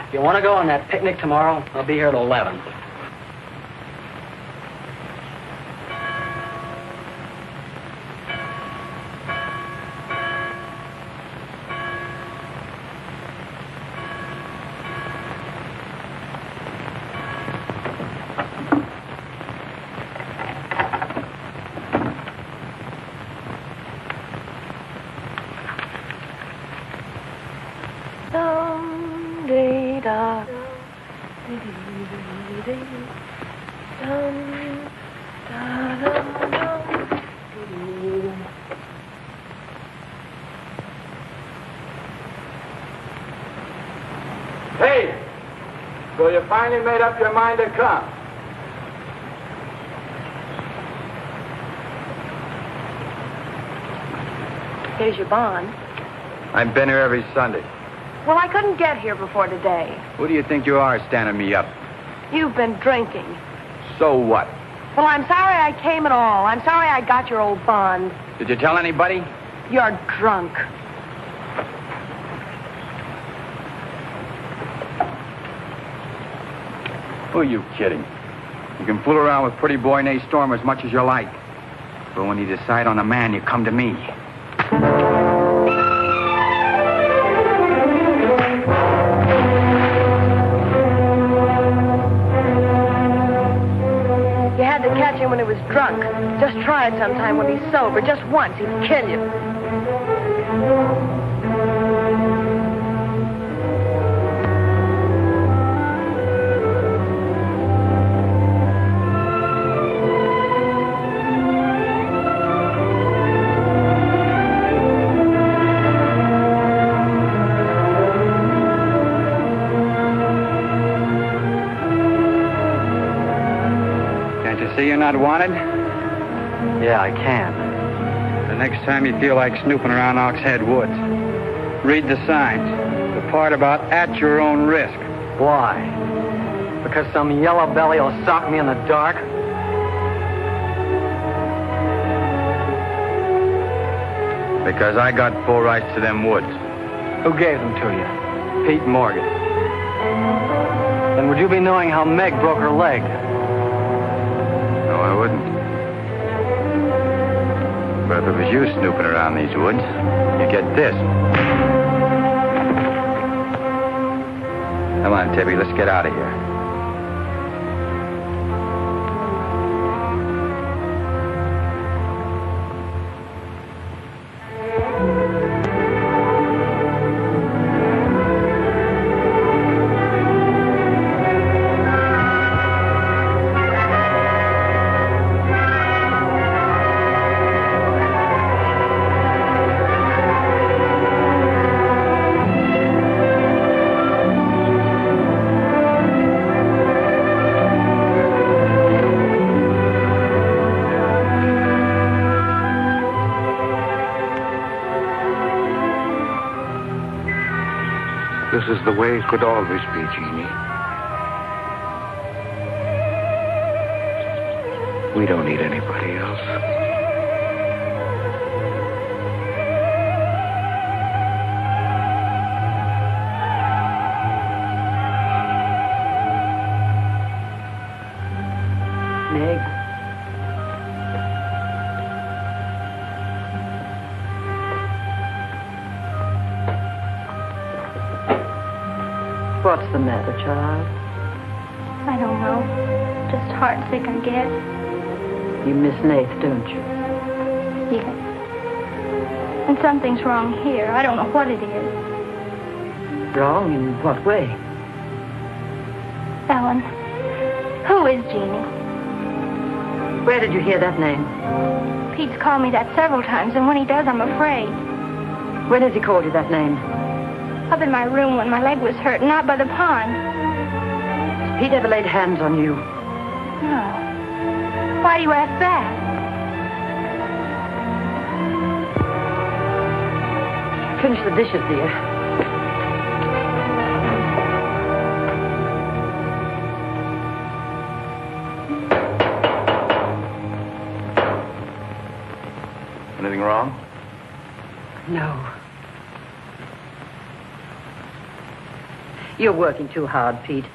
If you want to go on that picnic tomorrow, I'll be here at 11. Dee-dee-da. Hey! So you finally made up your mind to come? Here's your bond. I've been here every Sunday. Well, I couldn't get here before today. Who do you think you are standing me up? You've been drinking. So what? Well, I'm sorry I came at all. I'm sorry I got your old bond. Did you tell anybody? You're drunk. Who are you kidding? You can fool around with pretty boy Nate Storm as much as you like. But when you decide on a man, you come to me. You had to catch him when he was drunk. Just try it sometime when he's sober. Just once, he'd kill you. See you're not wanted? Yeah, I can. The next time you feel like snooping around Oxhead Woods, read the signs. The part about at your own risk. Why? Because some yellow belly will sock me in the dark? Because I got full rights to them woods. Who gave them to you? Pete Morgan. Then would you be knowing how Meg broke her leg? No, I wouldn't. But if it was you snooping around these woods, you get this. Come on, Tibby, let's get out of here. This is the way it could always be, Jeannie. We don't need anybody else. Meg. What's the matter, child? I don't know. Just heartsick, I guess. You miss Nath, don't you? Yes. And something's wrong here. I don't know what it is. Wrong in what way? Ellen, who is Jeannie? Where did you hear that name? Pete's called me that several times, and when he does, I'm afraid. When has he called you that name? Up in my room when my leg was hurt, and out by the pond. Has Pete ever laid hands on you? No. Why do you ask that? Finish the dishes, dear. Anything wrong? No. You're working too hard, Pete.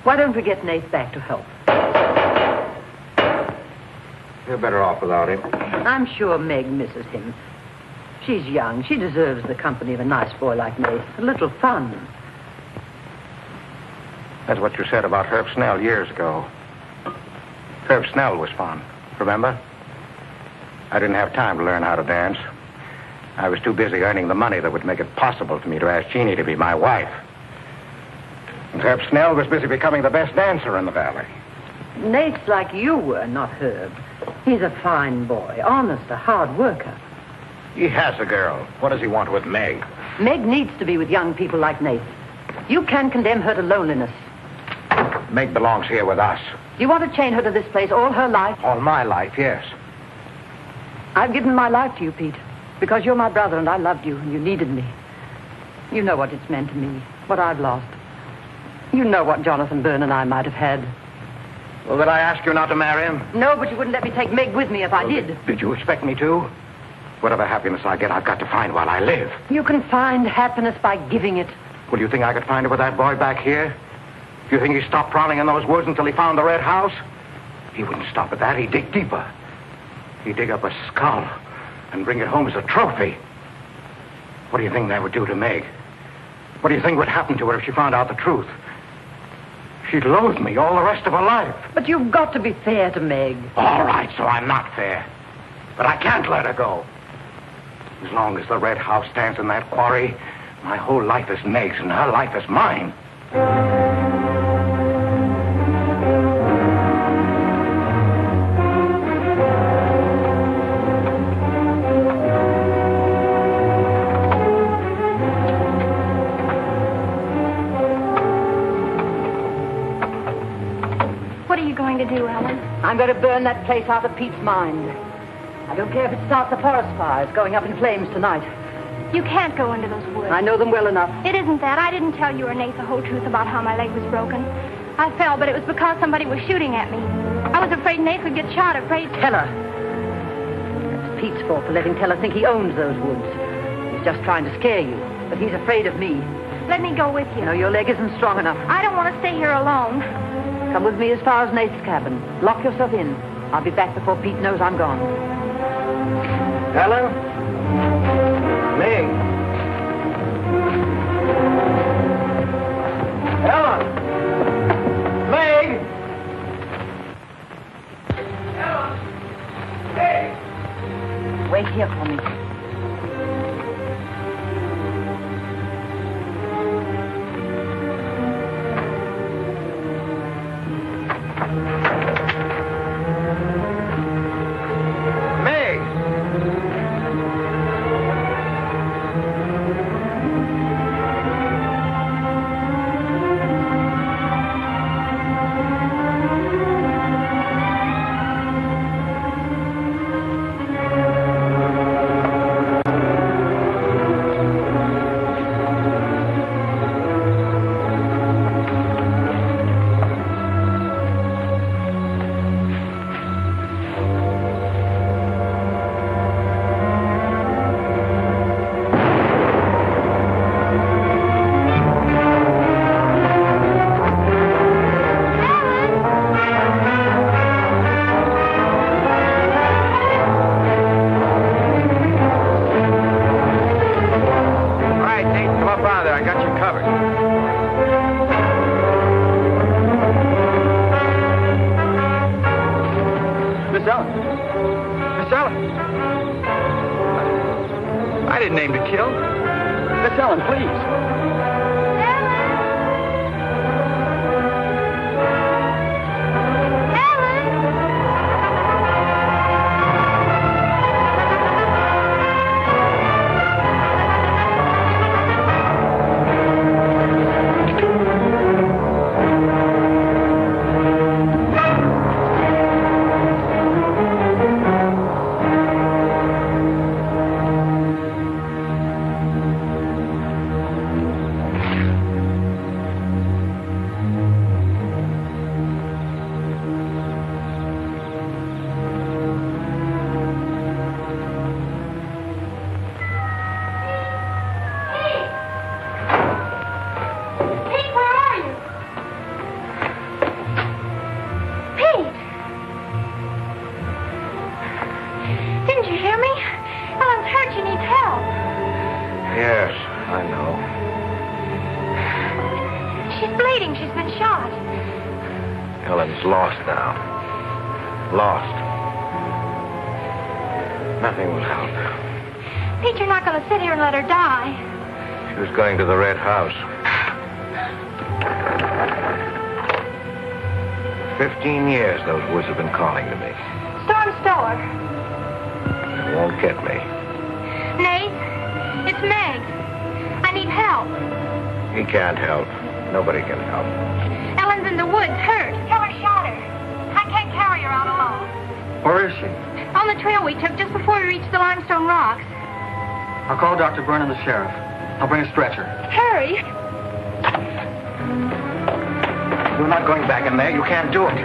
Why don't we get Nath back to help? You're better off without him. I'm sure Meg misses him. She's young. She deserves the company of a nice boy like Nath. A little fun. That's what you said about Herb Snell years ago. Herb Snell was fun, remember? I didn't have time to learn how to dance. I was too busy earning the money that would make it possible for me to ask Jeannie to be my wife. Perhaps Snell was busy becoming the best dancer in the valley. Nate's like you were, not Herb. He's a fine boy, honest, a hard worker. He has a girl. What does he want with Meg? Meg needs to be with young people like Nate. You can't condemn her to loneliness. Meg belongs here with us. You want to chain her to this place all her life? All my life, yes. I've given my life to you, Pete, because you're my brother and I loved you and you needed me. You know what it's meant to me, what I've lost. You know what Jonathan Byrne and I might have had. Well, did I ask you not to marry him? No, but you wouldn't let me take Meg with me if I did. Did you expect me to? Whatever happiness I get, I've got to find while I live. You can find happiness by giving it. Well, you think I could find it with that boy back here? Do you think he stopped prowling in those woods until he found the red house? He wouldn't stop at that. He'd dig deeper. He'd dig up a skull and bring it home as a trophy. What do you think that would do to Meg? What do you think would happen to her if she found out the truth? She'd loathe me all the rest of her life. But you've got to be fair to Meg. All right, so I'm not fair. But I can't let her go. As long as the red house stands in that quarry, my whole life is Meg's and her life is mine. What are you going to do, Ellen? I'm going to burn that place out of Pete's mind. I don't care if it starts a forest fire. It's going up in flames tonight. You can't go into those woods. I know them well enough. It isn't that. I didn't tell you or Nate the whole truth about how my leg was broken. I fell, but it was because somebody was shooting at me. I was afraid Nate would get shot, afraid... Tell her. It's Pete's fault for letting Teller think he owns those woods. He's just trying to scare you, but he's afraid of me. Let me go with you. No, your leg isn't strong enough. I don't want to stay here alone. Come with me as far as Nate's cabin. Lock yourself in. I'll be back before Pete knows I'm gone. Ellen? Meg? Ellen? Meg? Ellen? Meg? Wait here for me. I didn't aim to kill. Miss Ellen, please. Ellen's lost now. Lost. Nothing will help. Pete, you're not going to sit here and let her die. She was going to the red house. 15 years those woods have been calling to me. Storm Store. It won't get me. Nate, it's Meg. I need help. He can't help. Nobody can help. Ellen's in the woods, hurt. Killer shot her. I can't carry her out alone. Where is she? On the trail we took just before we reached the limestone rocks. I'll call Dr. Byrne and the sheriff. I'll bring a stretcher. Hurry. You're not going back in there. You can't do it.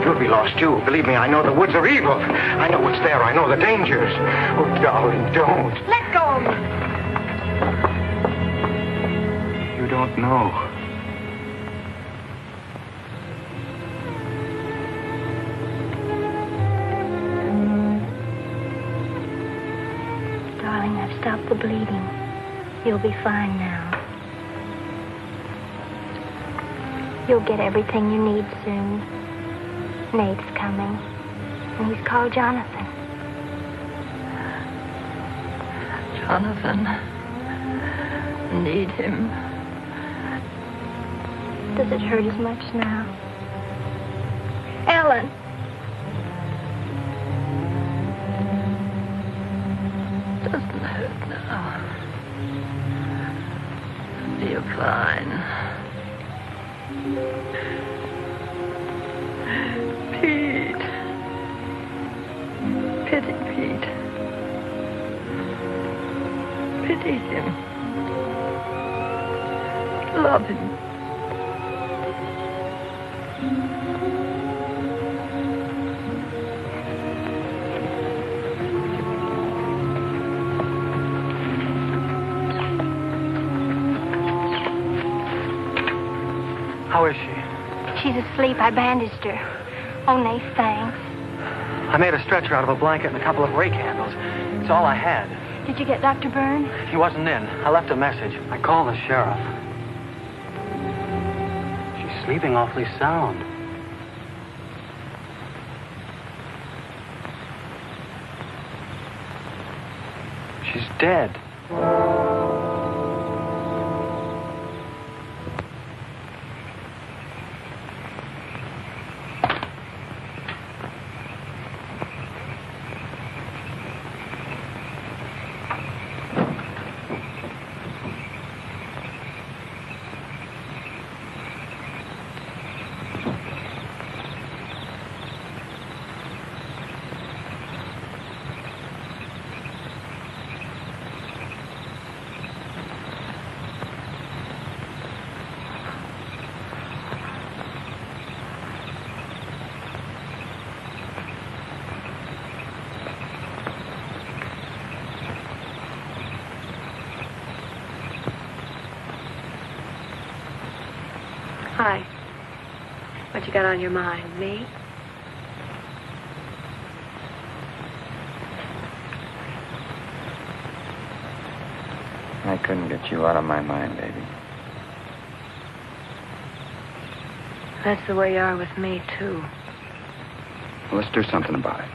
You'll be lost, too. Believe me, I know the woods are evil. I know what's there. I know the dangers. Oh, darling, don't. Let go of me. You don't know. Darling, I've stopped the bleeding. You'll be fine now. You'll get everything you need soon. Nate's coming. And he's called Jonathan. Jonathan. Need him. Does it hurt as much now? Ellen. Doesn't hurt now. You're fine. Pete. Pity Pete. Pity him. Love him. How is she? She's asleep. I bandaged her. Oh, Nate, thanks. I made a stretcher out of a blanket and a couple of rake handles. It's all I had. Did you get Dr. Byrne? He wasn't in. I left a message. I called the sheriff. She's sleeping awfully sound. She's dead. Hi. What you got on your mind? Me? I couldn't get you out of my mind, baby. That's the way you are with me, too. Well, let's do something about it.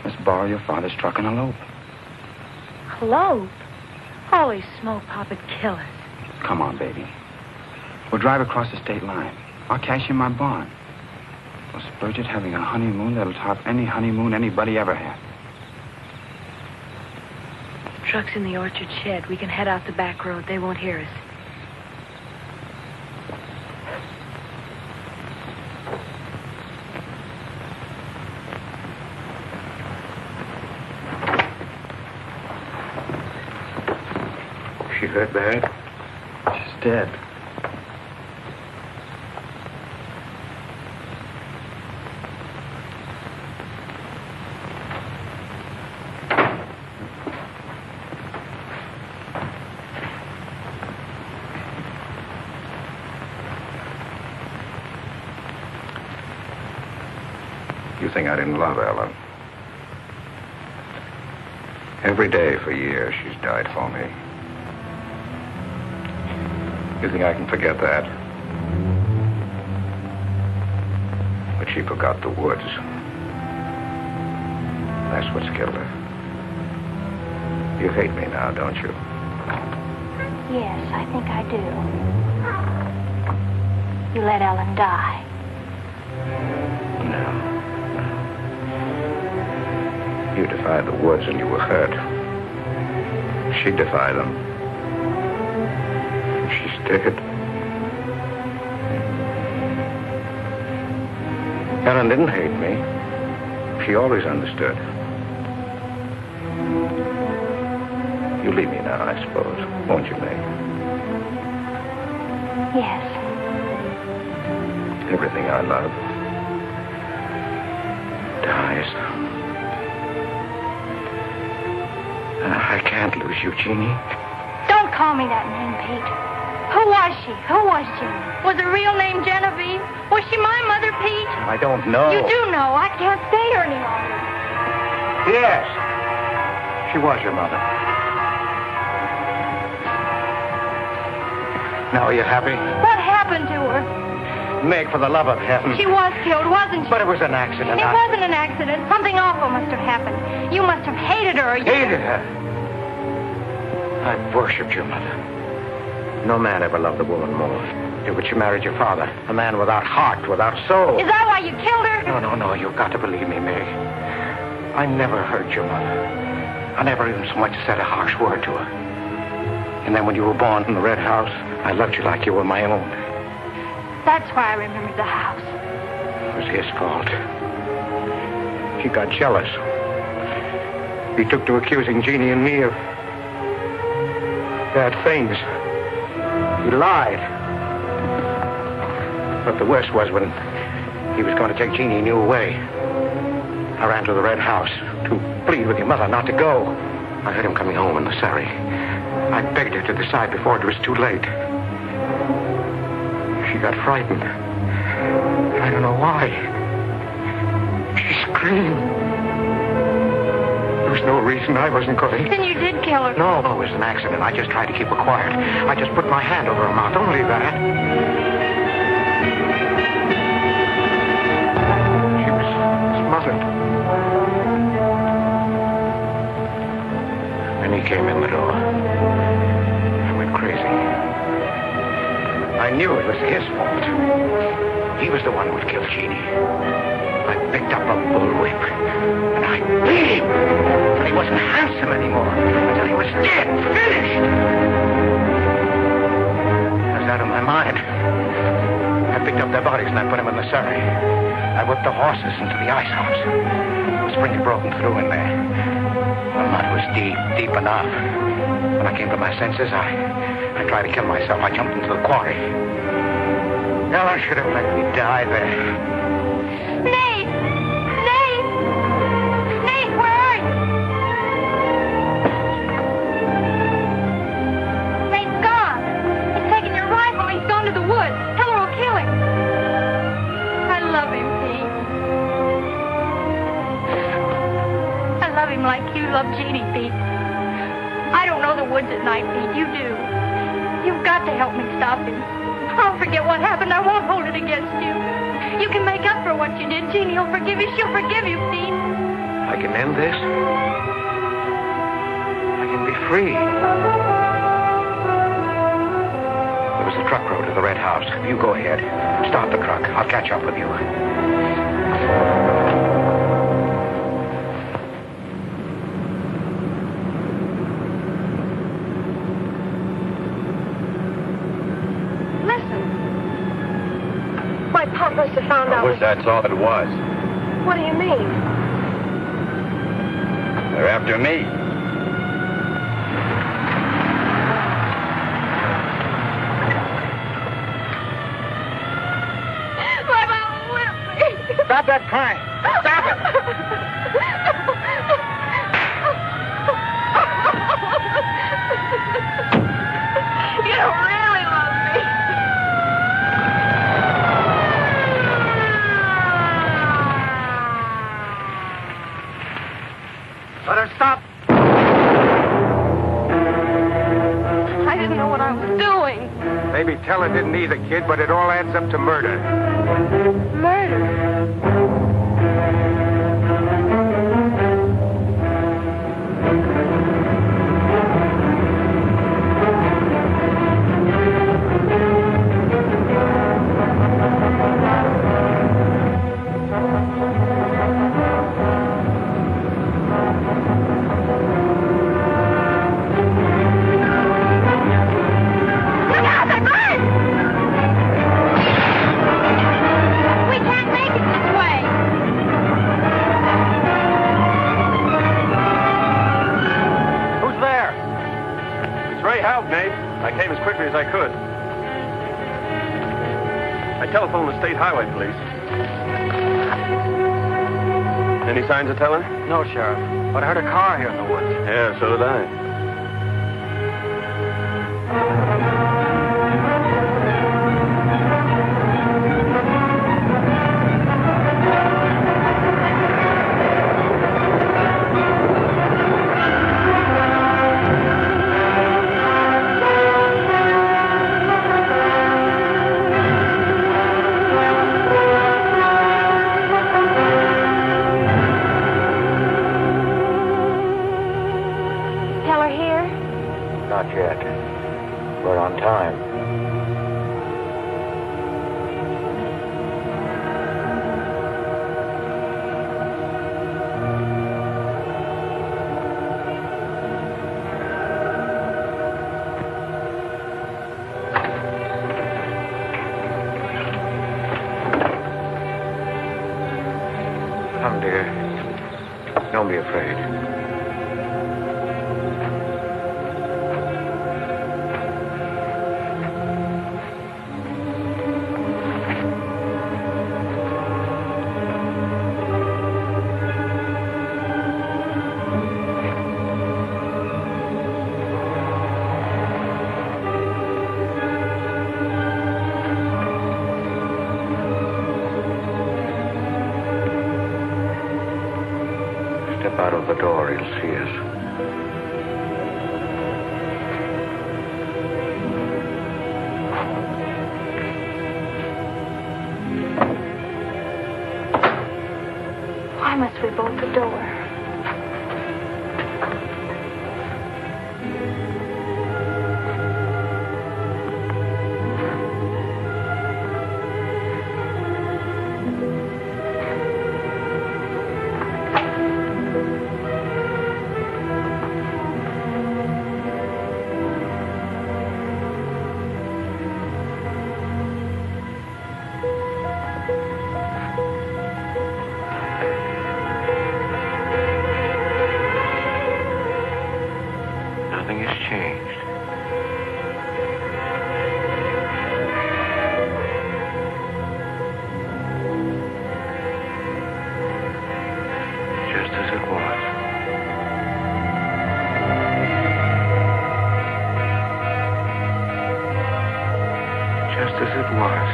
Let's borrow your father's truck and elope. Elope? Holy smoke, Papa'd kill us. Come on, baby. We'll drive across the state line. I'll cash in my bond. We'll splurge it having a honeymoon that'll top any honeymoon anybody ever had. The truck's in the orchard shed. We can head out the back road. They won't hear us. She hurt bad? She's dead. You think I didn't love Ellen? Every day for years she's died for me. You think I can forget that? But she forgot the woods. That's what's killed her. You hate me now, don't you? Yes, I think I do. You let Ellen die. You defied the woods and you were hurt. She defied them. She's dead. Ellen didn't hate me. She always understood. You leave me now, I suppose, won't you, May? Yes. Everything I love dies. I can't lose you, Jeannie. Don't call me that name, Pete. Who was she? Who was Jeannie? Was her real name Genevieve? Was she my mother, Pete? I don't know. You do know. I can't stay here any longer. Yes. She was your mother. Now, are you happy? What happened to her? Meg, for the love of heaven. She was killed, wasn't she? But it was an accident. It wasn't an accident. Something awful must have happened. You must have hated her. Hated her? I worshipped your mother. No man ever loved a woman more. But she married your father. A man without heart, without soul. Is that why you killed her? No. You've got to believe me, Meg. I never hurt your mother. I never even so much said a harsh word to her. And then when you were born in the red house, I loved you like you were my own. That's why I remembered the house. It was his fault. He got jealous. He took to accusing Jeannie and me of bad things. He lied. But the worst was when he was going to take Jeannie and you away. I ran to the red house to plead with your mother not to go. I heard him coming home in the surrey. I begged her to decide before it was too late. She got frightened. I don't know why. She screamed. There was no reason I wasn't going. Then you did kill her. No, it was an accident. I just tried to keep her quiet. I just put my hand over her mouth. Only that. She was smothered. When he came in the door, I went crazy. I knew it was his fault. He was the one who would kill Jeannie. I picked up a bullwhip, and I beat him until he wasn't handsome anymore, until he was dead, finished. I was out of my mind. I picked up their bodies and I put them in the surrey. I whipped the horses into the ice house. The spring had broken through in there. The mud was deep enough. When I came to my senses, I tried to kill myself. I jumped into the quarry. Ellen should have let me die there. Nate! Nate! Nate, where are you? Nate's gone. He's taken your rifle. He's gone to the woods. Tell her we'll kill him. I love him, Pete. I love him like you love Jeannie, Pete. I don't know the woods at night, Pete. You do. You've got to help me stop him. I'll forget what happened. I won't hold it against you. You can make up for what you did. Jeannie will forgive you. She'll forgive you, Pete. I can end this. I can be free. There was a truck road to the red house. You go ahead. Start the truck. I'll catch up with you. Must have found out. I wish that's all it was. What do you mean? They're after me. My mama whipped me. Stop that crying. Stop it. You don't really love me. Let her stop. I didn't know what I was doing. Maybe Teller didn't either, kid, but it all adds up to murder. Murder. as I could. I telephoned the State Highway Police. Any signs of telling? No, Sheriff. But I heard a car here in the woods. Yeah, so did I. Not yet. We're on time. Come, dear. Don't be afraid. Step out of the door, he'll see us. Why must we bolt the door? Nothing has changed. Just as it was. Just as it was.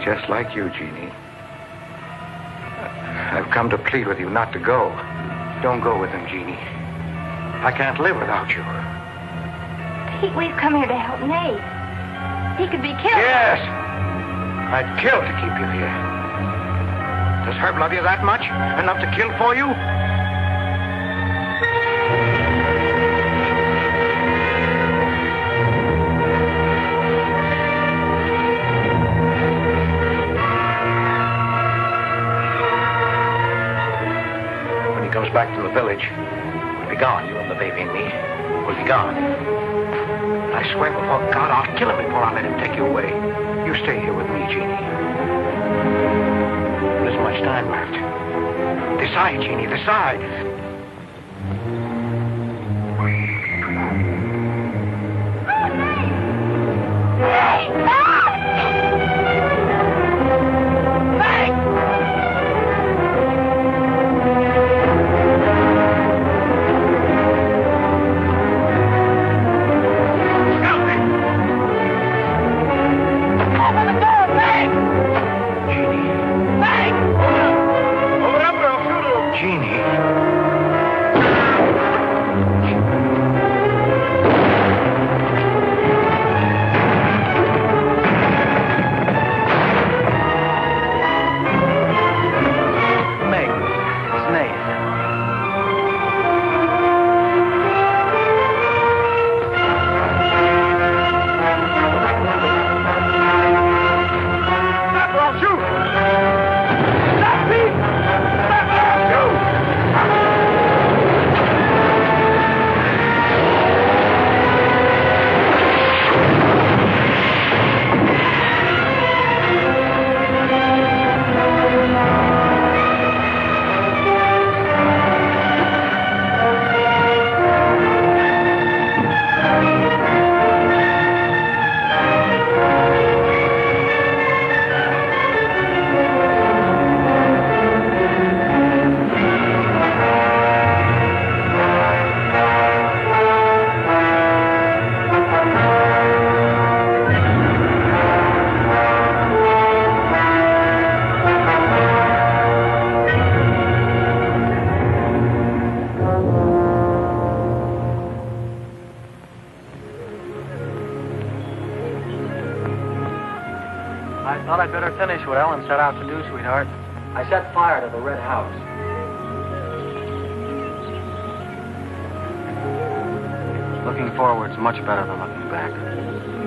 Just like you, Jeannie. I've come to plead with you not to go. Don't go with him, Jeannie. I can't live without you. Pete, we've come here to help Nate. He could be killed. Yes! I'd kill to keep you here. Does Herb love you that much? Enough to kill for you? Comes back to the village, we'll be gone. You and the baby and me. We'll be gone. I swear before God, I'll kill him before I let him take you away. You stay here with me, Jeannie. There isn't much time left. Decide, Jeannie, decide. Jeannie. Thought I'd better finish what Ellen set out to do, sweetheart. I set fire to the red house. Looking forward's much better than looking back.